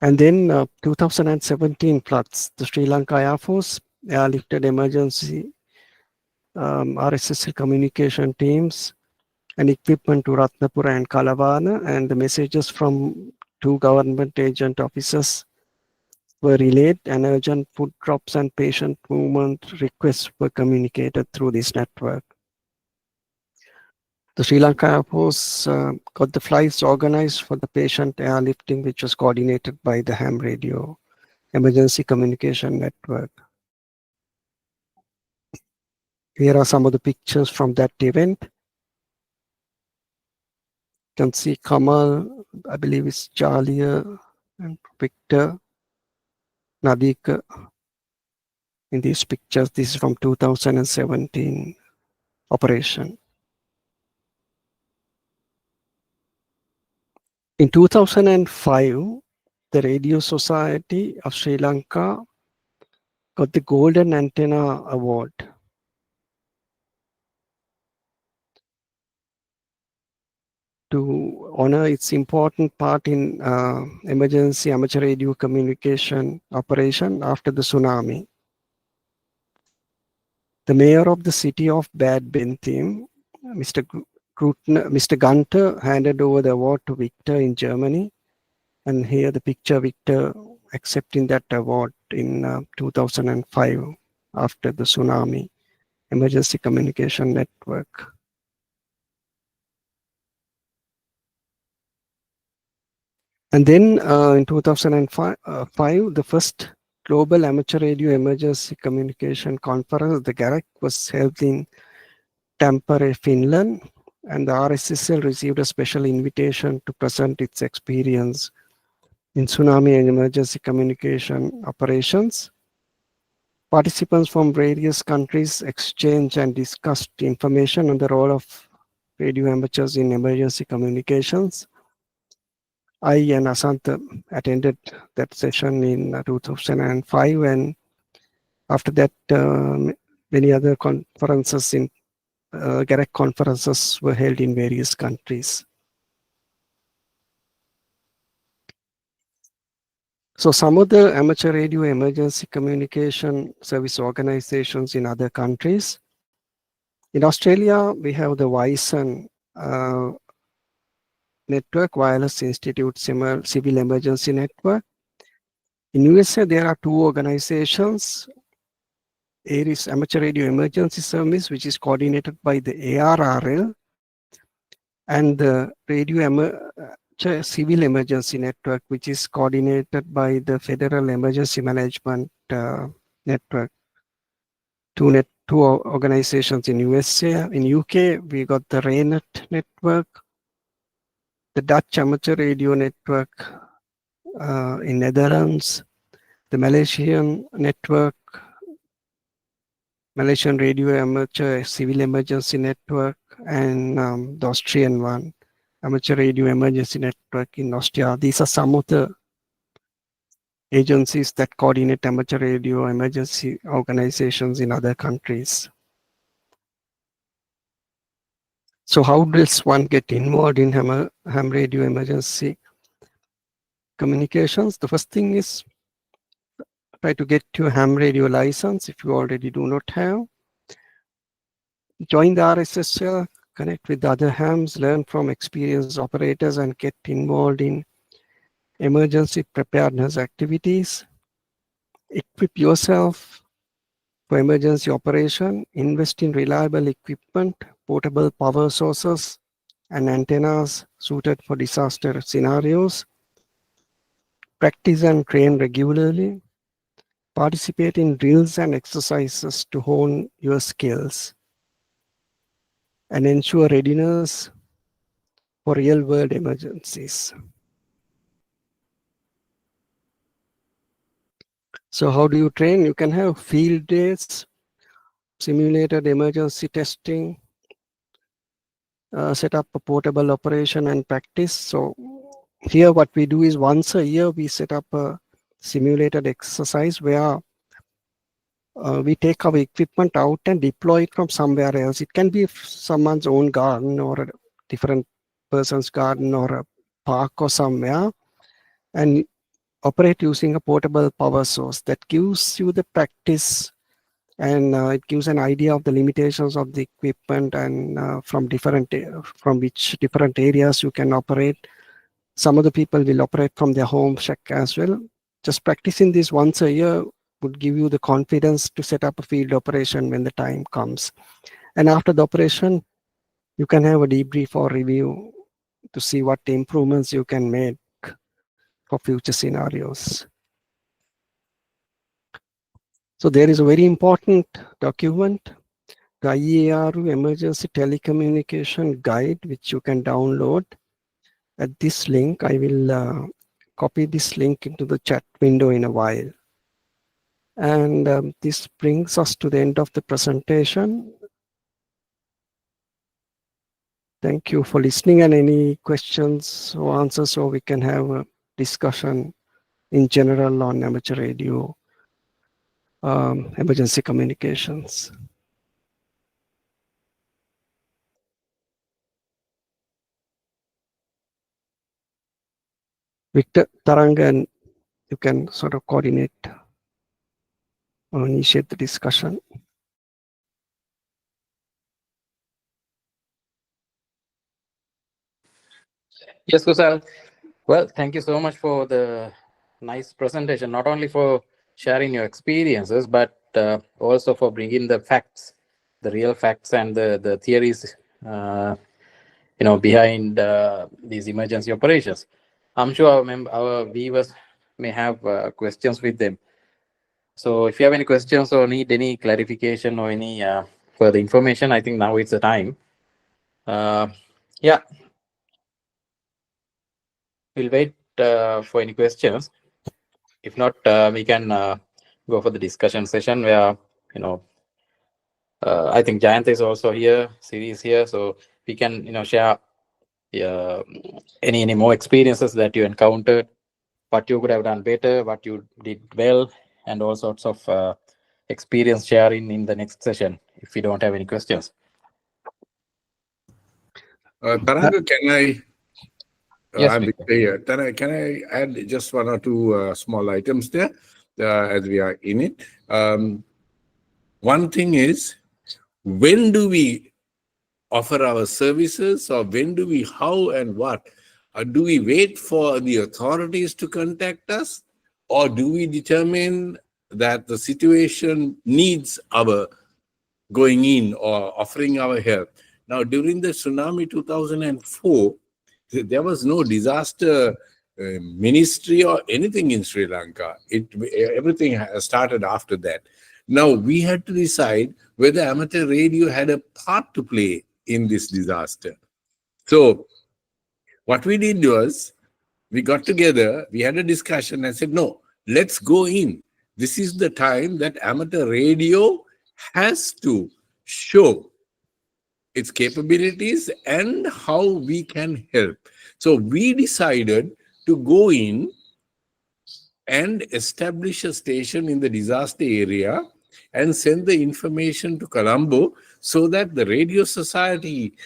And then 2017 floods, the Sri Lanka Air Force airlifted emergency RSSL communication teams and equipment to Ratnapura and Kalavana, and the messages from two government agent officers were relayed, and urgent food drops and patient movement requests were communicated through this network. The Sri Lanka Air Force got the flights organized for the patient airlifting, which was coordinated by the ham radio emergency communication network. Here are some of the pictures from that event. You can see Kamal, I believe it's Jalia, and Victor, Nadika in these pictures. This is from 2017 operation. In 2005, the Radio Society of Sri Lanka got the Golden Antenna Award. To honor its important part in emergency amateur radio communication operation after the tsunami. The mayor of the city of Bad Bentham, Mr. Gunter, handed over the award to Victor in Germany. And here the picture Victor accepting that award in 2005 after the tsunami emergency communication network. And then in 2005, the first Global Amateur Radio Emergency Communication Conference, the GAREC, was held in Tampere, Finland, and the RSSL received a special invitation to present its experience in tsunami and emergency communication operations. Participants from various countries exchanged and discussed information on the role of radio amateurs in emergency communications. I and Asantha attended that session in 2005, and after that, many other conferences in GAREC conferences were held in various countries. So some of the amateur radio emergency communication service organizations in other countries. In Australia, we have the WISEN network, Wireless Institute Civil Emergency Network. In USA, there are two organizations. ARIS, Amateur Radio Emergency Service, which is coordinated by the ARRL, and the Radio Amateur Civil Emergency Network, which is coordinated by the Federal Emergency Management Network. Two organizations in USA. In UK, we got the RANET network, the Dutch Amateur Radio Network in Netherlands, the Malaysian network, Malaysian Radio Amateur Civil Emergency Network, and the Austrian one, Amateur Radio Emergency Network in Austria. These are some of the agencies that coordinate amateur radio emergency organizations in other countries. So how does one get involved in ham radio emergency communications? The first thing is try to get your ham radio license if you already do not have. Join the RSSL, connect with other hams, learn from experienced operators, and get involved in emergency preparedness activities. Equip yourself for emergency operation. Invest in reliable equipment, portable power sources, and antennas suited for disaster scenarios. Practice and train regularly. Participate in drills and exercises to hone your skills. And ensure readiness for real-world emergencies. So how do you train? You can have field days, simulated emergency testing, set up a portable operation and practice. So here what we do is once a year we set up a simulated exercise where we take our equipment out and deploy it from somewhere else. It can be someone's own garden or a different person's garden or a park or somewhere, and operate using a portable power source. That gives you the practice, and it gives an idea of the limitations of the equipment and from which different areas you can operate. Some of the people will operate from their home shack as well. Just practicing this once a year would give you the confidence to set up a field operation when the time comes. And after the operation, you can have a debrief or review to see what improvements you can make for future scenarios. So there is a very important document, the IARU Emergency Telecommunication Guide, which you can download at this link. I will copy this link into the chat window in a while. And this brings us to the end of the presentation. Thank you for listening, and any questions or answers, so we can have a discussion in general on amateur radio emergency communications. Victor, Tarangan, you can sort of coordinate or initiate the discussion. Yes, Kusal. Well, thank you so much for the nice presentation, not only for sharing your experiences, but also for bringing the facts, the real facts and the theories, behind these emergency operations. I'm sure our viewers may have questions with them. So if you have any questions or need any clarification or any further information, I think now is the time. Yeah, we'll wait for any questions. If not, we can go for the discussion session where, you know, I think Jayant is also here, Siri is here, so we can, you know, share any more experiences that you encountered, what you could have done better, what you did well, and all sorts of experience sharing in the next session. If you don't have any questions. Taranga, can I? Yes, I'm please. here. Can I add just one or two small items there as we are in it? One thing is, when do we offer our services, or when do we, how and what? Do we wait for the authorities to contact us, or do we determine that the situation needs our going in or offering our help? Now, during the tsunami 2004, there was no disaster ministry or anything in Sri Lanka. Everything started after that. Now, we had to decide whether amateur radio had a part to play in this disaster. So, what we did was, we got together, we had a discussion and said, no, let's go in. This is the time that amateur radio has to show its capabilities and how we can help. So we decided to go in and establish a station in the disaster area and send the information to Colombo so that the Radio Society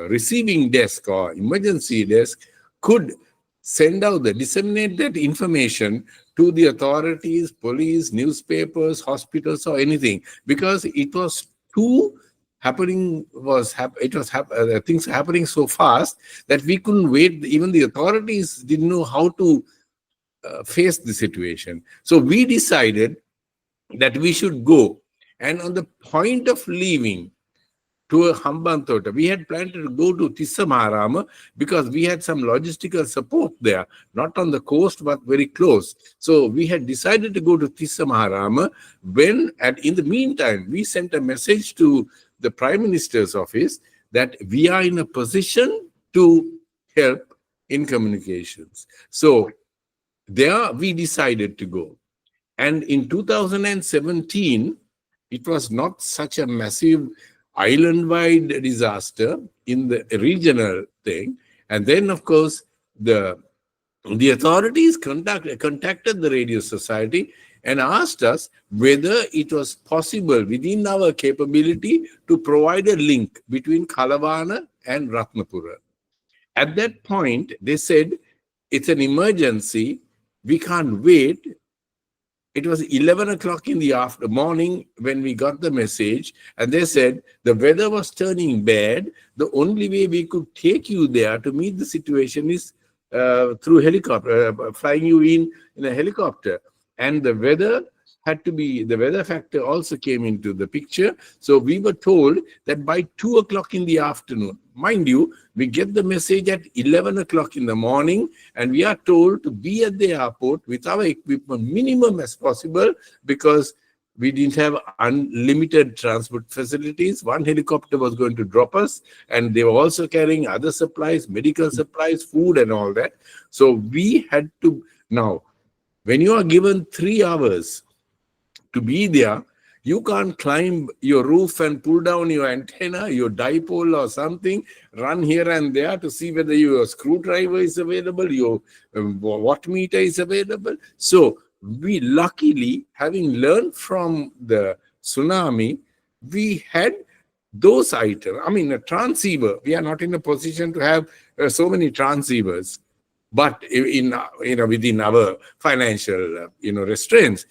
receiving desk or emergency desk could disseminate that information to the authorities, police, newspapers, hospitals, or anything, because it was too things happening so fast that we couldn't wait. Even the authorities didn't know how to face the situation. So we decided that we should go. And on the point of leaving to a Hambantota, we had planned to go to Tissamaharama because we had some logistical support there, not on the coast, but very close. So we had decided to go to Tissamaharama in the meantime, we sent a message to the Prime Minister's office that we are in a position to help in communications. So there we decided to go. And in 2017, it was not such a massive island-wide disaster in the regional thing. And then, of course, the authorities contacted the Radio Society and asked us whether it was possible within our capability to provide a link between Kalavana and Ratnapura. At that point, they said, it's an emergency. We can't wait. It was 11 o'clock in the morning when we got the message, and they said the weather was turning bad. The only way we could take you there to meet the situation is through helicopter, flying you in a helicopter. And the weather factor also came into the picture. So we were told that by 2 o'clock in the afternoon, mind you, we get the message at 11 o'clock in the morning, and we are told to be at the airport with our equipment minimum as possible, because we didn't have unlimited transport facilities. One helicopter was going to drop us, and they were also carrying other supplies, medical supplies, food, and all that. So we had to, now, when you are given 3 hours to be there, you can't climb your roof and pull down your antenna, your dipole or something, run here and there to see whether your screwdriver is available, your watt meter is available. So we luckily, having learned from the tsunami, we had those items. I mean, a transceiver, we are not in a position to have so many transceivers, but within our financial restrictions.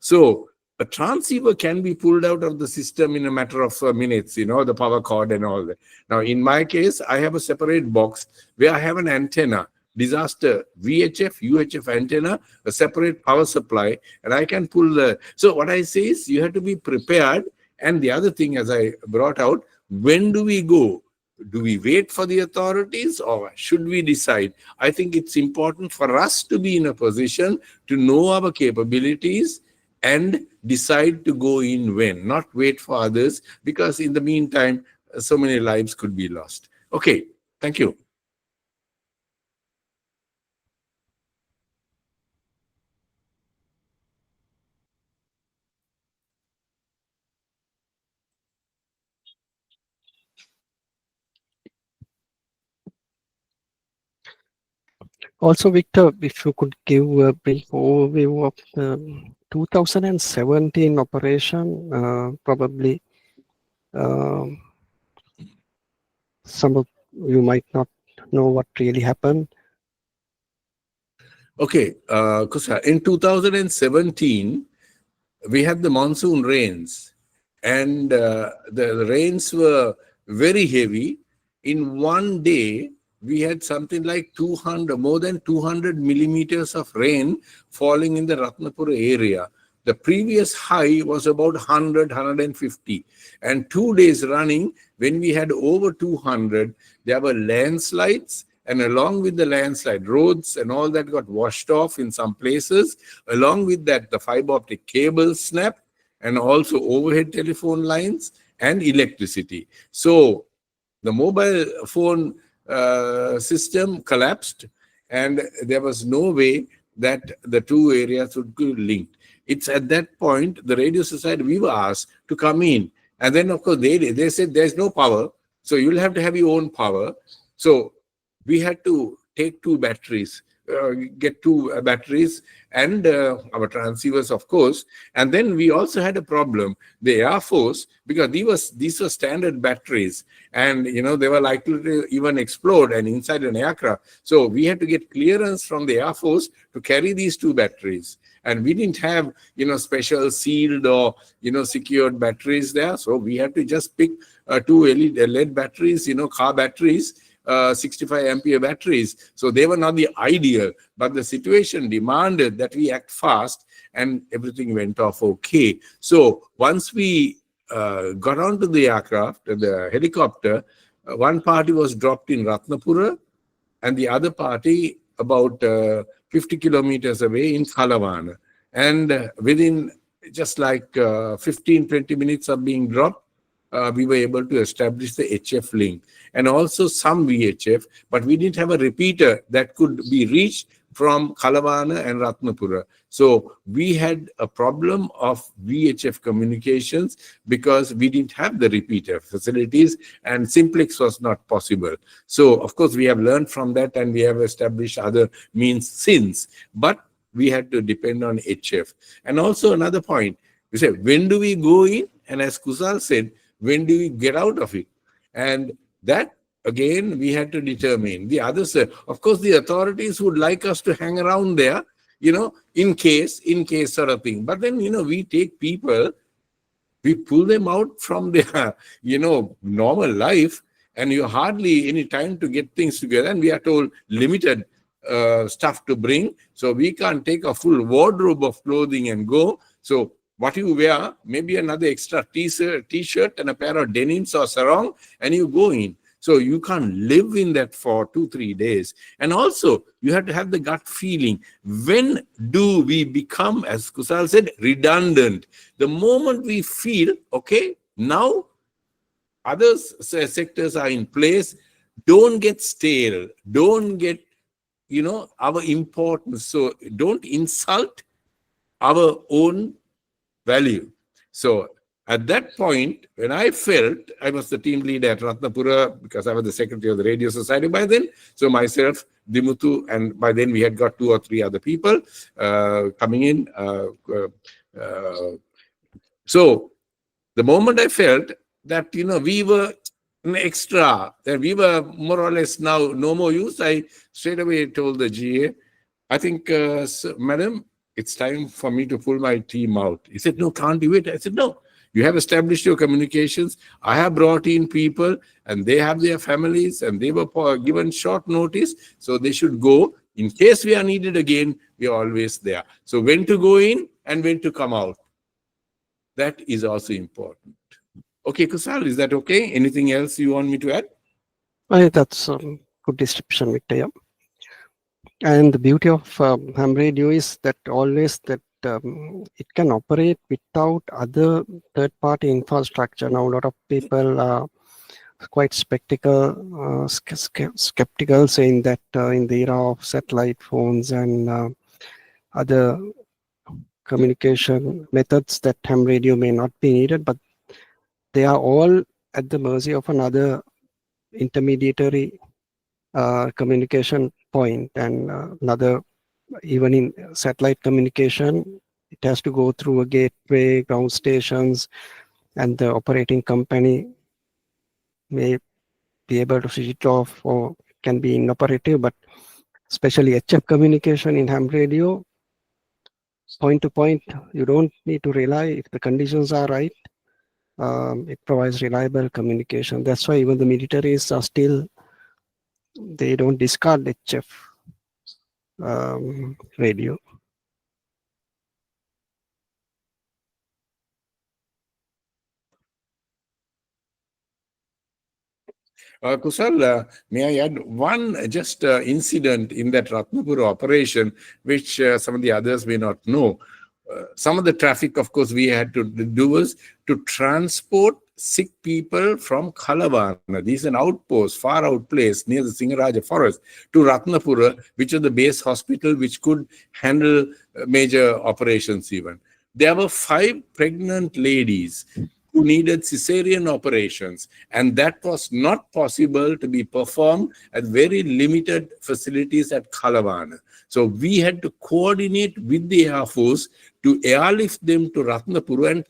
So a transceiver can be pulled out of the system in a matter of minutes, the power cord and all that. Now, in my case, I have a separate box where I have an antenna, disaster VHF, UHF antenna, a separate power supply, and I can pull so what I say is you have to be prepared. And the other thing, as I brought out, when do we go? do we wait for the authorities or should we decide? I think it's important for us to be in a position to know our capabilities and decide to go in when, not wait for others, because in the meantime, so many lives could be lost. Okay, thank you. Also, Victor, if you could give a brief overview of the 2017 operation, probably um, some of you might not know what really happened. Okay, Kusa, in 2017, we had the monsoon rains, and the rains were very heavy. In one day, we had something like 200, more than 200 millimeters of rain falling in the Ratnapura area. The previous high was about 100, 150. And 2 days running, when we had over 200, there were landslides. And along with the landslide, roads and all that got washed off in some places. Along with that, the fiber optic cables snapped, and also overhead telephone lines and electricity. So the mobile phone system collapsed, and there was no way that the two areas would be linked. It's at that point, the Radio Society, we were asked to come in. And then, of course, they said there's no power, so you'll have to have your own power. So we had to take two batteries, get two batteries and our transceivers, of course. And then we also had a problem, the Air Force, because these were standard batteries, and they were likely to even explode and inside an aircraft. So we had to get clearance from the Air Force to carry these two batteries. And we didn't have, special sealed or, secured batteries there. So we had to just pick two LED batteries, car batteries, 65 ampere batteries. So they were not the ideal, but the situation demanded that we act fast, and everything went off okay. So once we got onto the aircraft, the helicopter, one party was dropped in Ratnapura and the other party about 50 kilometers away in Kalawana. And within just like 15, 20 minutes of being dropped, we were able to establish the HF link and also some VHF, but we didn't have a repeater that could be reached from Kalawana and Ratnapura. So we had a problem of VHF communications because we didn't have the repeater facilities and simplex was not possible. So of course we have learned from that and we have established other means since, but we had to depend on HF. And also another point, we said, when do we go in? And as Kusal said, when do we get out of it? And that, again, we had to determine. The others, of course, the authorities would like us to hang around there, in case sort of thing. But then, we take people, we pull them out from their, normal life, and you hardly any time to get things together. And we are told limited stuff to bring. So we can't take a full wardrobe of clothing and go. So what you wear, maybe another extra t-shirt and a pair of denims or sarong, and you go in. So you can't live in that for 2-3 days. And also, you have to have the gut feeling. When do we become, as Kusal said, redundant? The moment we feel, okay, now other sectors are in place, don't get stale, don't get, our importance. So don't insult our own value. So at that point, when I felt, I was the team leader at Ratnapura because I was the secretary of the Radio Society by then. So myself, Dimuthu, and by then we had got 2 or 3 other people coming in. So the moment I felt that, we were extra, that we were more or less now no more use, I straight away told the GA, I think, madam, it's time for me to pull my team out. He said, no, can't do it. I said, no, you have established your communications. I have brought in people and they have their families and they were given short notice. So they should go. In case we are needed again, we are always there. So when to go in and when to come out. That is also important. Okay, Kusal, is that okay? Anything else you want me to add? That's good description, Victor. Yeah. And the beauty of ham radio is that always that it can operate without other third-party infrastructure. Now, a lot of people are quite skeptical, saying that in the era of satellite phones and other communication methods, that ham radio may not be needed, but they are all at the mercy of another intermediary communication point, and another, even in satellite communication, it has to go through a gateway, ground stations, and the operating company may be able to switch it off or can be inoperative. But especially HF communication in ham radio, point to point, you don't need to rely if the conditions are right. It provides reliable communication. That's why even the militaries are still, they don't discard HF radio. Kusal, may I add one just incident in that Ratnapura operation, which some of the others may not know. Some of the traffic, of course, we had to do was to transport sick people from Kalavana. This is an outpost, far out place near the Singaraja forest, to Ratnapura, which was the base hospital which could handle major operations even. There were 5 pregnant ladies who needed cesarean operations, and that was not possible to be performed at very limited facilities at Kalavana. So we had to coordinate with the Air Force to airlift them to Ratnapura, and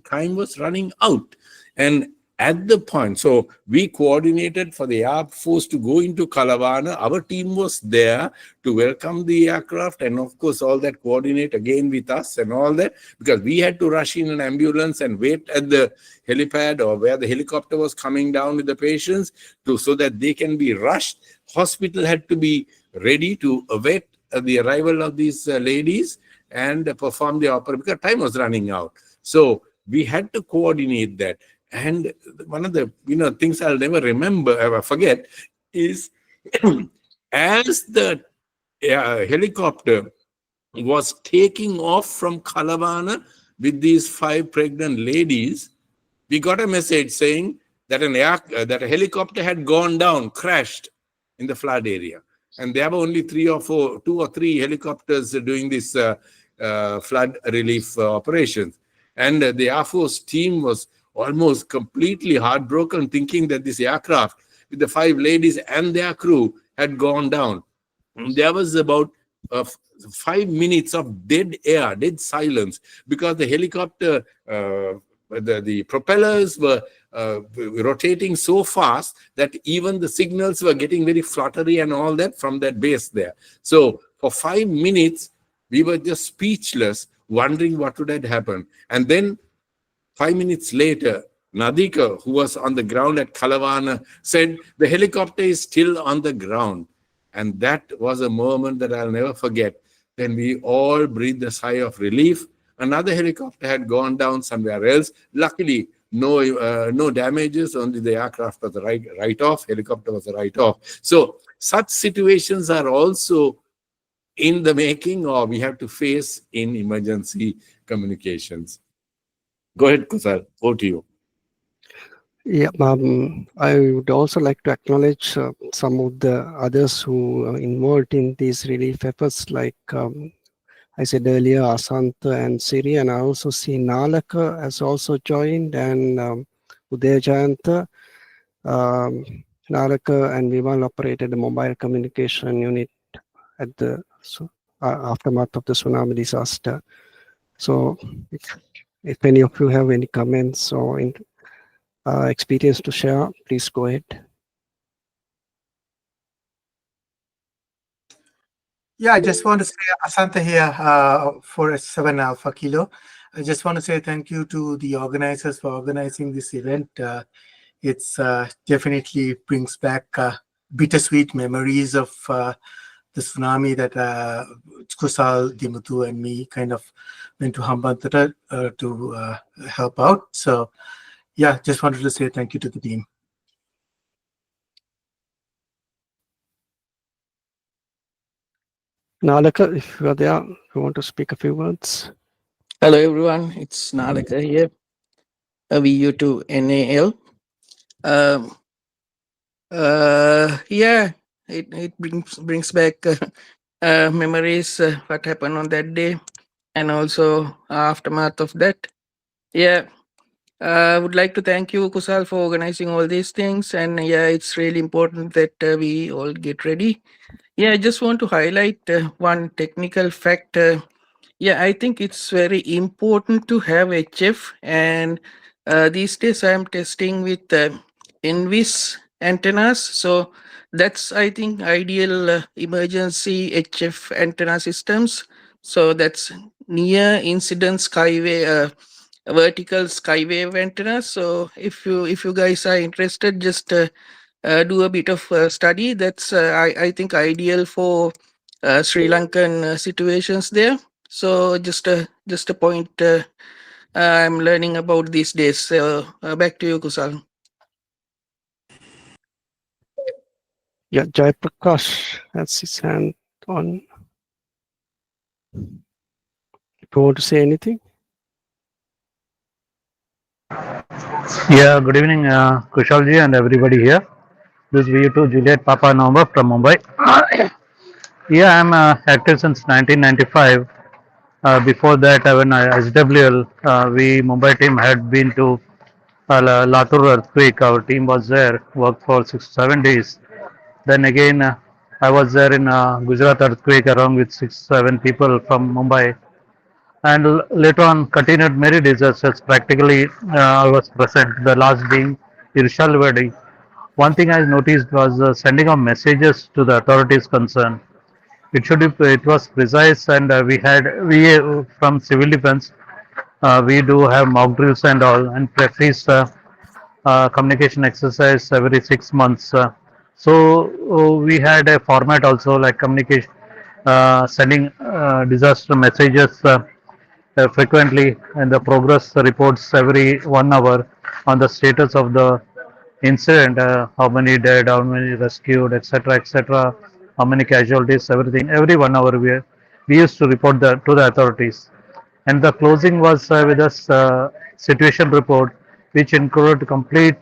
time was running out. And at the point, so we coordinated for the Air Force to go into Kalavana. Our team was there to welcome the aircraft, and of course, all that coordinate again with us and all that, because we had to rush in an ambulance and wait at the helipad or where the helicopter was coming down with the patients so that they can be rushed. Hospital had to be ready to await the arrival of these ladies and perform the operation because time was running out. So we had to coordinate that. And one of the things I'll never ever forget is as the helicopter was taking off from Kalavana with these 5 pregnant ladies, we got a message saying that that a helicopter had gone down, crashed in the flood area. And there were only 2 or 3 helicopters doing this flood relief operations. And the Air Force team was almost completely heartbroken, thinking that this aircraft with the 5 ladies and their crew had gone down. And there was about 5 minutes of dead air, dead silence, because the helicopter, the propellers were rotating so fast that even the signals were getting very fluttery and all that from that base there. So for 5 minutes, we were just speechless, wondering what would have happened. And then 5 minutes later, Nadika, who was on the ground at Kalavana, said, the helicopter is still on the ground. And that was a moment that I'll never forget. Then we all breathed a sigh of relief. Another helicopter had gone down somewhere else. Luckily, no damages, only the aircraft was a write-off, helicopter was a write-off. So such situations are also in the making, or we have to face in emergency communications. Go ahead, Kusal. Over to you. Yeah, I would also like to acknowledge some of the others who are involved in these relief efforts, like I said earlier, Asantha and Siri, and I also see Nalaka has also joined, and Udayajayantha. Nalaka and Vimal operated a mobile communication unit at the aftermath of the tsunami disaster. So if any of you have any comments or experience to share, please go ahead. Yeah, I just want to say, Asantha here for 7 Alpha Kilo. I just want to say thank you to the organizers for organizing this event. It's definitely brings back bittersweet memories of the tsunami that Kusal, Dimuthu, and me kind of went to Hambantota to help out. So, yeah, just wanted to say thank you to the team. Nalaka, if you are there, you want to speak a few words. Hello everyone, it's Nalaka here, a VU to NAL. Um, yeah, it brings back memories what happened on that day, and also aftermath of that. Yeah, I would like to thank you, Kusal, for organizing all these things, and yeah, it's really important that we all get ready. Yeah, I just want to highlight one technical fact. Yeah, I think it's very important to have HF, and these days I'm testing with Invis antennas. So that's, I think, ideal emergency HF antenna systems. So that's near incident skyway, vertical skywave antennas. So if you guys are interested, just do a bit of study. That's I think ideal for Sri Lankan situations there. So just a point I'm learning about these days. So back to you, Kusal. Yeah, Jai Prakash has his hand on. If you want to say anything. Yeah, good evening, Kushalji and everybody here. This is VU2 Juliet Papa November from Mumbai. Yeah, I'm active since 1995. Before that, when I SWL, we Mumbai team had been to Latur earthquake. Our team was there, worked for 6 7 days. Then again, I was there in Gujarat earthquake along with 6 7 people from Mumbai. And later on, continued many disasters. Practically, I was present. The last being Irshalwadi. One thing I noticed was sending of messages to the authorities concerned. It was precise, and we from civil defense we do have mock drills and all, and practice communication exercise every 6 months. So we had a format also like communication, sending disaster messages frequently, and the progress reports every 1 hour on the status of the incident, how many dead, how many rescued, etc., etc., how many casualties, everything. Every 1 hour we used to report to the authorities. And the closing was with a situation report, which included complete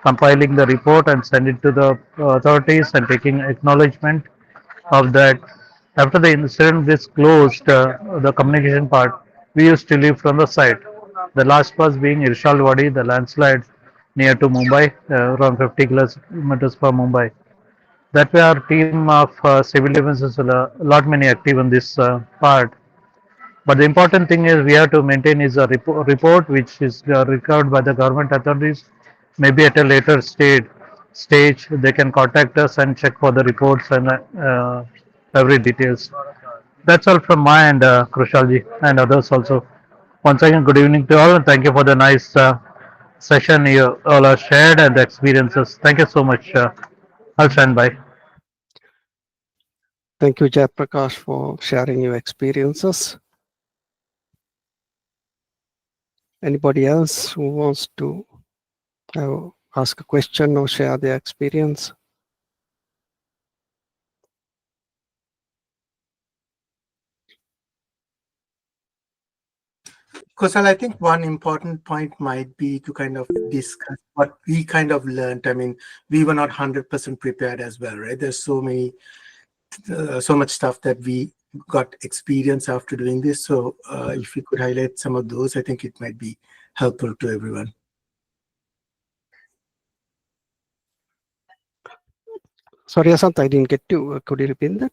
compiling the report and send it to the authorities and taking acknowledgement of that. After the incident is closed, the communication part, we used to leave from the site. The last was being Irshalwadi, the landslide near to Mumbai, around 50 kilometers from Mumbai. That way, our team of civil defense is a lot many active in this part. But the important thing is we have to maintain is a report which is recovered by the government authorities. Maybe at a later stage they can contact us and check for the reports and every details. That's all from my end, Krushalji, and others also. Once again, good evening to all, and thank you for the nice session you all have shared and the experiences. Thank you so much. I'll stand by. Thank you, Jai Prakash, for sharing your experiences. Anybody else who wants to ask a question or share their experience? Kusal, I think one important point might be to kind of discuss what we kind of learned. I mean, we were not 100% prepared as well, right? There's so much stuff that we got experience after doing this. So if we could highlight some of those, I think it might be helpful to everyone. Sorry, Asant, I didn't get you. Could you repeat that?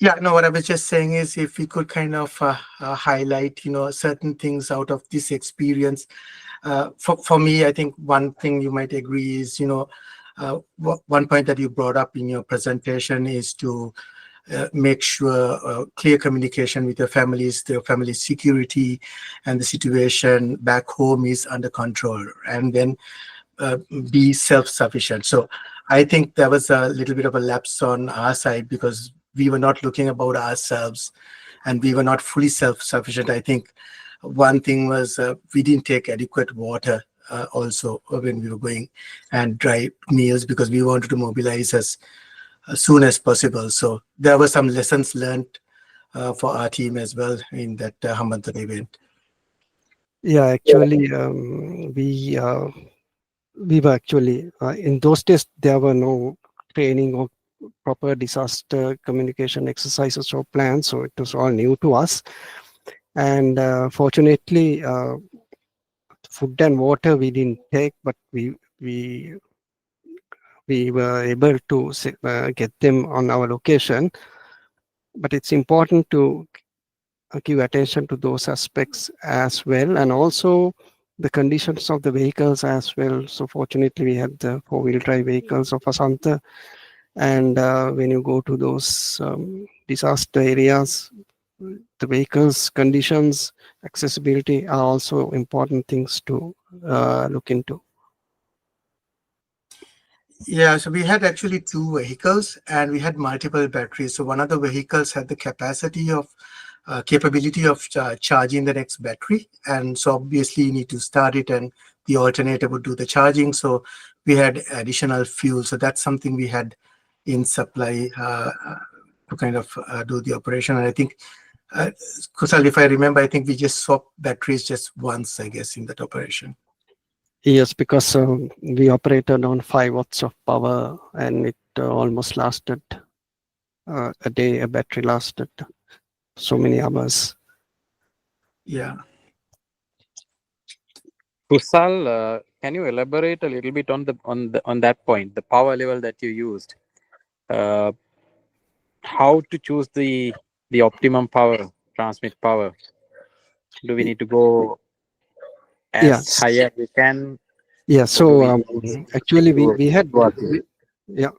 Yeah, no, what I was just saying is if we could kind of highlight, certain things out of this experience. For me, I think one thing you might agree is, one point that you brought up in your presentation is to make sure clear communication with their families security, and the situation back home is under control, and then be self-sufficient. So I think there was a little bit of a lapse on our side because we were not looking about ourselves and we were not fully self-sufficient. I think one thing was we didn't take adequate water also when we were going, and dry meals, because we wanted to mobilize as as soon as possible. So there were some lessons learned for our team as well in that Hambantota event. Yeah, actually, we were actually in those days there were no training or proper disaster communication exercises or plans, so it was all new to us. And fortunately, food and water we didn't take, but we were able to get them on our location. But it's important to give attention to those aspects as well, and also the conditions of the vehicles as well. So fortunately, we had the four-wheel drive vehicles of Asanta, and when you go to those disaster areas, the vehicles conditions, accessibility are also important things to look into. Yeah, so we had actually two vehicles and we had multiple batteries. So one of the vehicles had the capacity of capability of charging the next battery, and so obviously you need to start it and the alternator would do the charging. So we had additional fuel, so that's something we had in supply to kind of do the operation. And I think Kusal, if I remember, I think we just swapped batteries just once, I guess, in that operation. Yes, because we operated on 5 watts of power, and it almost lasted a day. A battery lasted so many hours. Yeah. Kusal, can you elaborate a little bit on that point, the power level that you used? How to choose the optimum power, transmit power? Do we need to go as Yes. high as we can? Yeah. Or do So we actually, do we had what?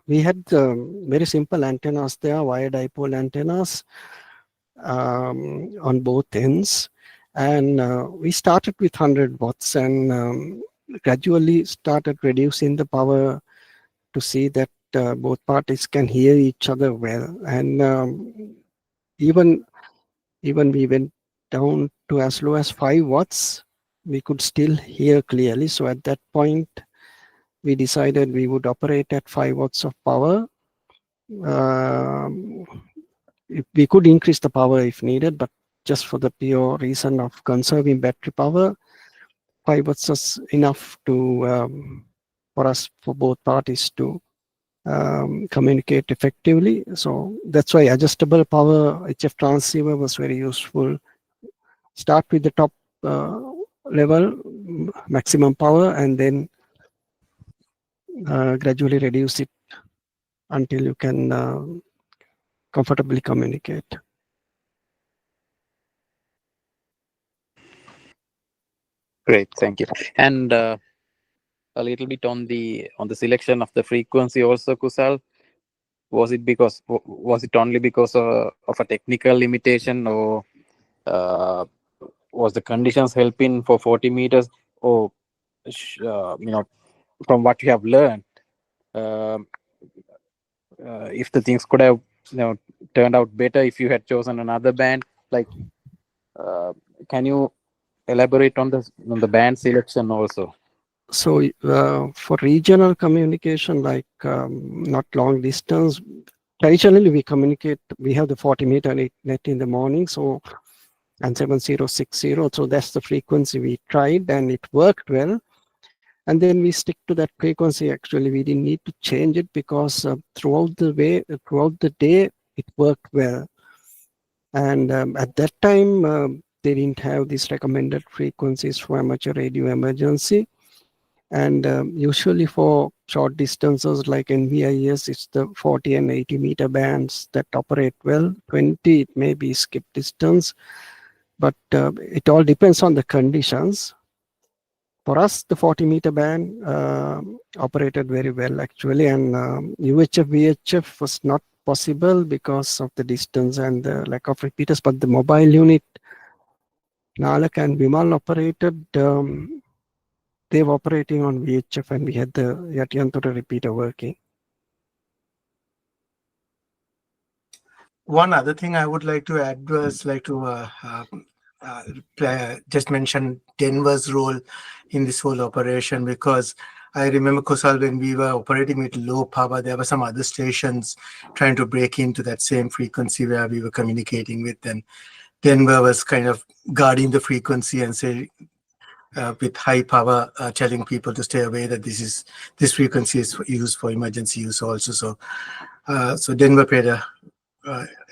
we had very simple antennas there, wire dipole antennas on both ends, and we started with 100 watts and gradually started reducing the power to see that both parties can hear each other well, and even we went down to as low as 5 watts. We could still hear clearly. So at that point, we decided we would operate at 5 watts of power. We could increase the power if needed, but just for the pure reason of conserving battery power, 5 watts is enough to for us, for both parties to communicate effectively. So that's why adjustable power HF transceiver was very useful. Start with the top level, maximum power, and then gradually reduce it until you can comfortably communicate. Great, thank you. And a little bit on the selection of the frequency also, Kusal. Was it only because of a technical limitation, or was the conditions helping for 40 meters, or from what you have learned, if the things could have turned out better if you had chosen another band, like can you elaborate on the band selection also? So for regional communication, like not long distance, traditionally we have the 40 meter net in the morning, so and 7060, so that's the frequency we tried and it worked well, and then we stick to that frequency. Actually, we didn't need to change it because throughout the day it worked well. And at that time they didn't have these recommended frequencies for amateur radio emergency, and usually for short distances like NVIS, it's the 40 and 80 meter bands that operate well. 20, it may be skip distance, but it all depends on the conditions. For us, the 40 meter band operated very well actually, and UHF, VHF was not possible because of the distance and the lack of repeaters, but the mobile unit Nalak and Vimal operated, they were operating on VHF, and we had the Yatyantura repeater working. One other thing I would like to add was like to just mention Denver's role in this whole operation, because I remember, Kusal, when we were operating with low power, there were some other stations trying to break into that same frequency where we were communicating with, and Denver was kind of guarding the frequency and say, with high power, telling people to stay away, that this frequency is used for emergency use also. So Denver played a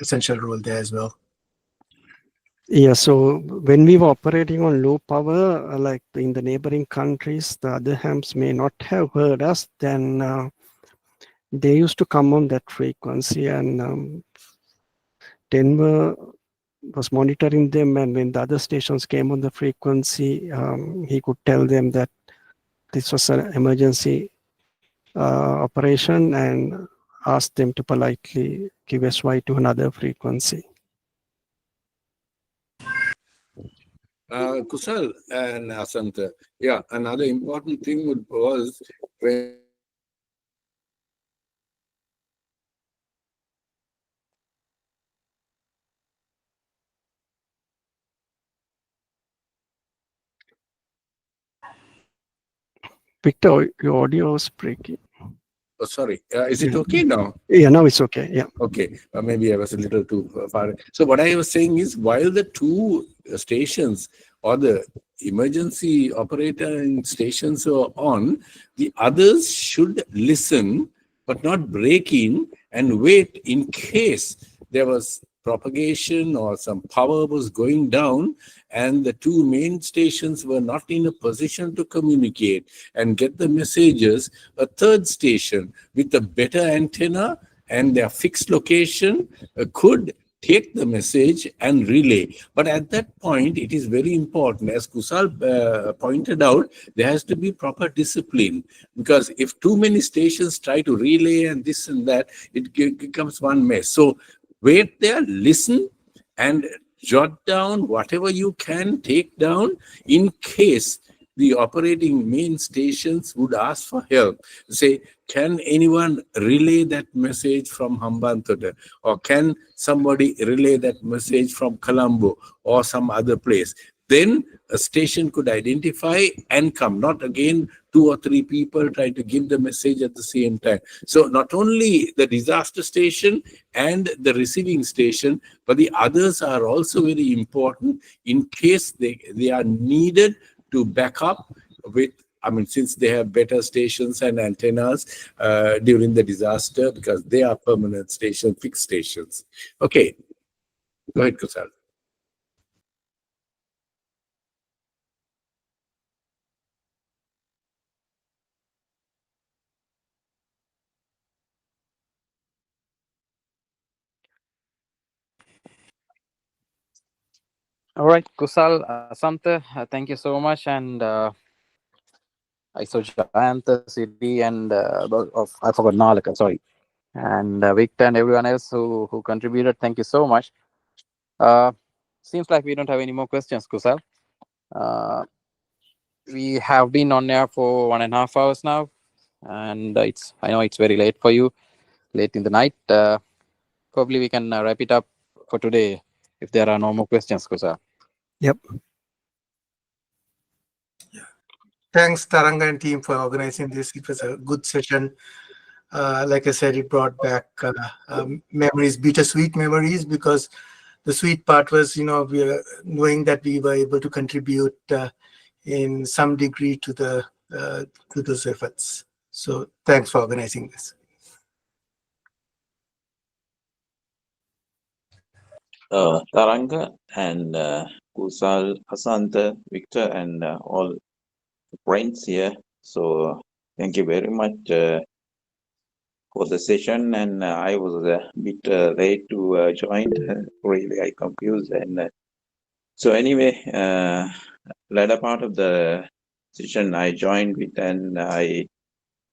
essential role there as well. Yeah, so when we were operating on low power, like in the neighboring countries, the other hams may not have heard us, then they used to come on that frequency, and Denver was monitoring them, and when the other stations came on the frequency, he could tell them that this was an emergency operation and ask them to politely give SY to another frequency. Kusal and Asanta, yeah, another important thing was when Victor, your audio is breaking. oh, sorry, is it okay now? Yeah, now it's okay. Yeah. Okay, maybe I was a little too far. So what I was saying is, while the two stations or the emergency operating stations are on, the others should listen but not break in and wait in case there was propagation or some power was going down and the two main stations were not in a position to communicate and get the messages. A third station with a better antenna and their fixed location could take the message and relay. But at that point, it is very important, as Kusal pointed out, there has to be proper discipline, because if too many stations try to relay and this and that, it becomes one mess. So wait there, listen, and jot down whatever you can take down in case the operating main stations would ask for help. Say, can anyone relay that message from Hambantota? Or can somebody relay that message from Colombo or some other place? Then a station could identify and come, not again 2 or 3 people trying to give the message at the same time. So not only the disaster station and the receiving station, but the others are also very important in case they are needed to back up with, I mean, since they have better stations and antennas during the disaster, because they are permanent stations, fixed stations. Okay, go ahead, Kusal. All right, Kusal, Asanta, thank you so much. And I saw Jayanta, Siri, and I forgot Nalaka, sorry. And Victor and everyone else who contributed, thank you so much. Uh, Seems like we don't have any more questions, Kusal. Uh, we have been on air for 1.5 hours now, and I know it's very late for you, late in the night. Probably we can wrap it up for today if there are no more questions, Kusal. Yep. Thanks, Taranga and team, for organizing this. It was a good session. Like I said, it brought back memories, bittersweet memories, because the sweet part was, we are knowing that we were able to contribute in some degree to those efforts. So thanks for organizing this. Taranga and Kusal, Asanta, Victor, and all the friends here. So thank you very much for the session. And I was a bit late to join. Really, I confused. And so anyway, latter part of the session I joined with, and I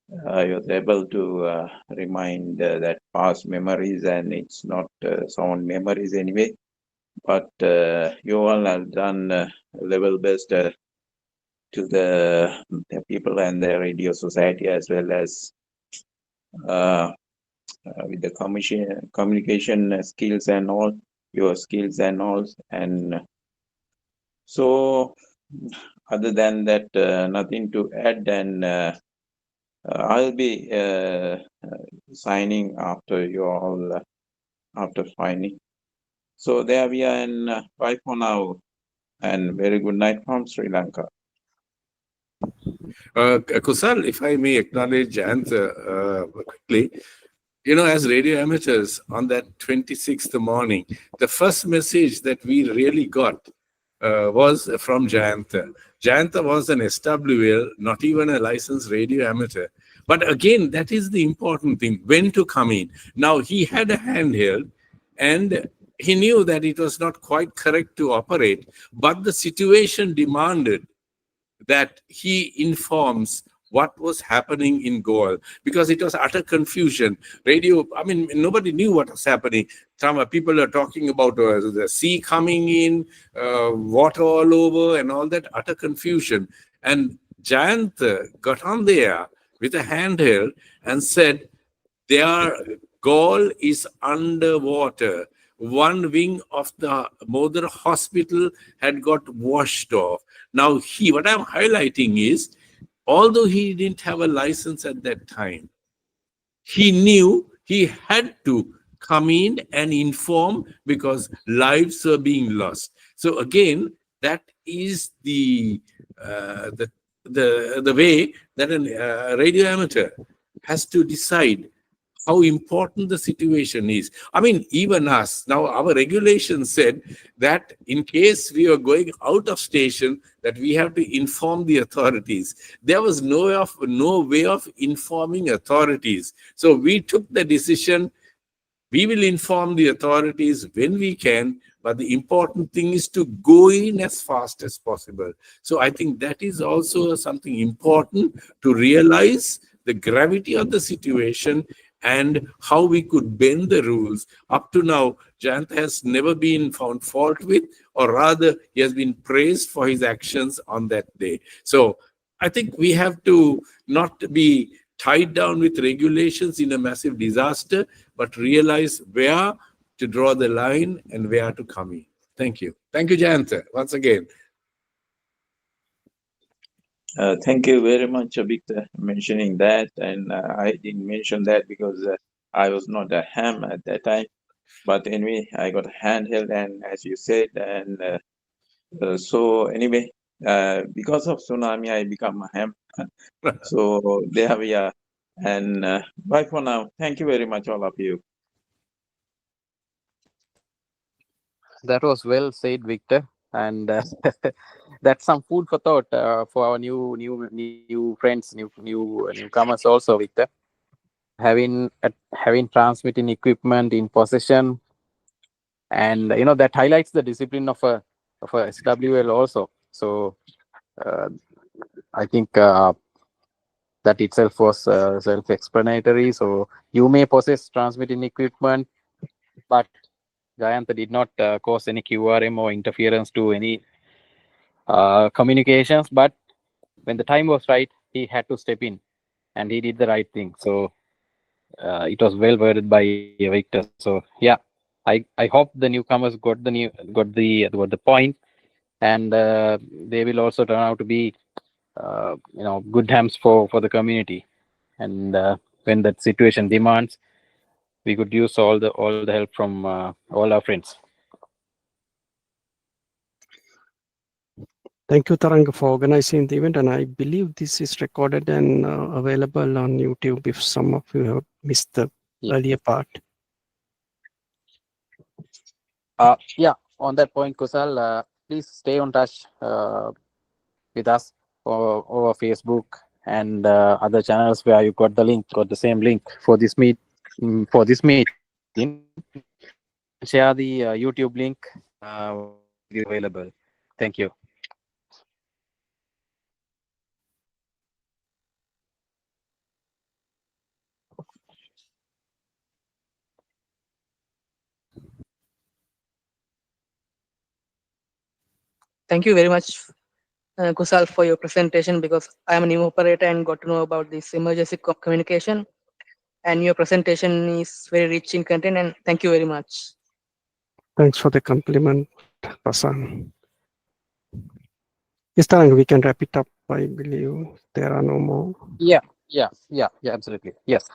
was able to remind that past memories, and it's not sound memories anyway. But you all have done level best to the people and the radio society, as well as with the communication skills and all, your skills and all. And so other than that, nothing to add. And I'll be signing after you all, after signing. So there we are, and bye for now, and very good night from Sri Lanka. Kusal, if I may acknowledge and quickly, as radio amateurs on that 26th morning, the first message that we really got was from Jayanta. Jayanta was an SWL, not even a licensed radio amateur. But again, that is the important thing, when to come in. Now, he had a handheld, and he knew that it was not quite correct to operate, but the situation demanded that he informs what was happening in Goa, because it was utter confusion. Radio, I mean, nobody knew what was happening. Some people are talking about the sea coming in, water all over, and all that, utter confusion. And Jayant got on there with a handheld and said, their goal is underwater. One wing of the Modar hospital had got washed off. Now, what I'm highlighting is, although he didn't have a license at that time, he knew he had to come in and inform because lives were being lost. So again, that is the way that a radio amateur has to decide how important the situation is. I mean, even us, now our regulation said that in case we are going out of station, that we have to inform the authorities. There was no way of informing authorities. So we took the decision, we will inform the authorities when we can, but the important thing is to go in as fast as possible. So I think that is also something important to realize the gravity of the situation and how we could bend the rules. Up to now, Jayant has never been found fault with, or rather, he has been praised for his actions on that day. So I think we have to not be tied down with regulations in a massive disaster, but realize where to draw the line and where to come in. Thank you. Thank you, Jayant, once again. Thank you very much, Victor, mentioning that. And I didn't mention that because I was not a ham at that time. But anyway, I got a handheld, and as you said, and so anyway, because of tsunami, I become a ham. So there we are. And bye for now. Thank you very much, all of you. That was well said, Victor, and that's some food for thought for our new friends, newcomers also, Victor. Having transmitting equipment in possession, and that highlights the discipline of a SWL also. So I think that itself was self-explanatory. So you may possess transmitting equipment, but Jayanta did not cause any QRM or interference to any communications. But when the time was right, he had to step in, and he did the right thing. So it was well worded by Victor. So yeah, I hope the newcomers got the point, and they will also turn out to be good hams for the community. And when that situation demands, we could use all the help from all our friends. Thank you, Taranga, for organizing the event. And I believe this is recorded and available on YouTube if some of you have missed the earlier part. Yeah, on that point, Kusal, please stay on touch with us over Facebook and other channels where you got the same link for this meeting. Share the YouTube link available. Thank you. Thank you very much, Kusal, for your presentation, because I am a new operator and got to know about this emergency communication. And your presentation is very rich in content, and thank you very much. Thanks for the compliment, Prasan. Yes, Taranga, we can wrap it up. I believe there are no more. Yeah. Yeah, absolutely. Yes.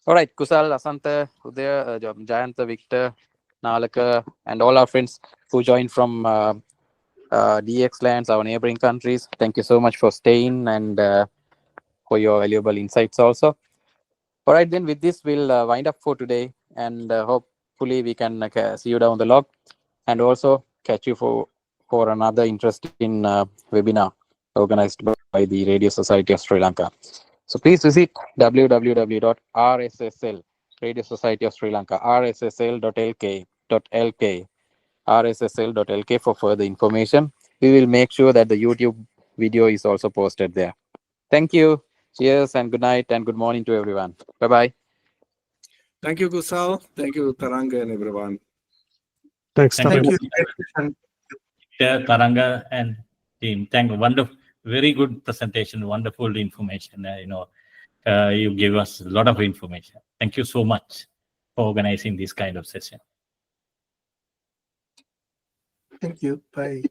All right, Kusal, Asantha, Udaya, Jayanta, Victor, Nalaka, and all our friends who joined from DX lands, our neighboring countries. Thank you so much for staying and for your valuable insights also. All right, then with this, we'll wind up for today, and hopefully we can see you down the log, and also catch you for another interesting webinar organized by the Radio Society of Sri Lanka. So please visit www.rssl, Radio Society of Sri Lanka, rssl.lk, rssl.lk for further information. We will make sure that the YouTube video is also posted there. Thank you. Cheers and good night and good morning to everyone. Bye-bye. Thank you, Kusal. Thank you, Taranga and everyone. Thanks, Thank Thank Tarang. you. Taranga and team. Thank you. Wonderful, very good presentation. Wonderful information. You gave us a lot of information. Thank you so much for organizing this kind of session. Thank you. Bye.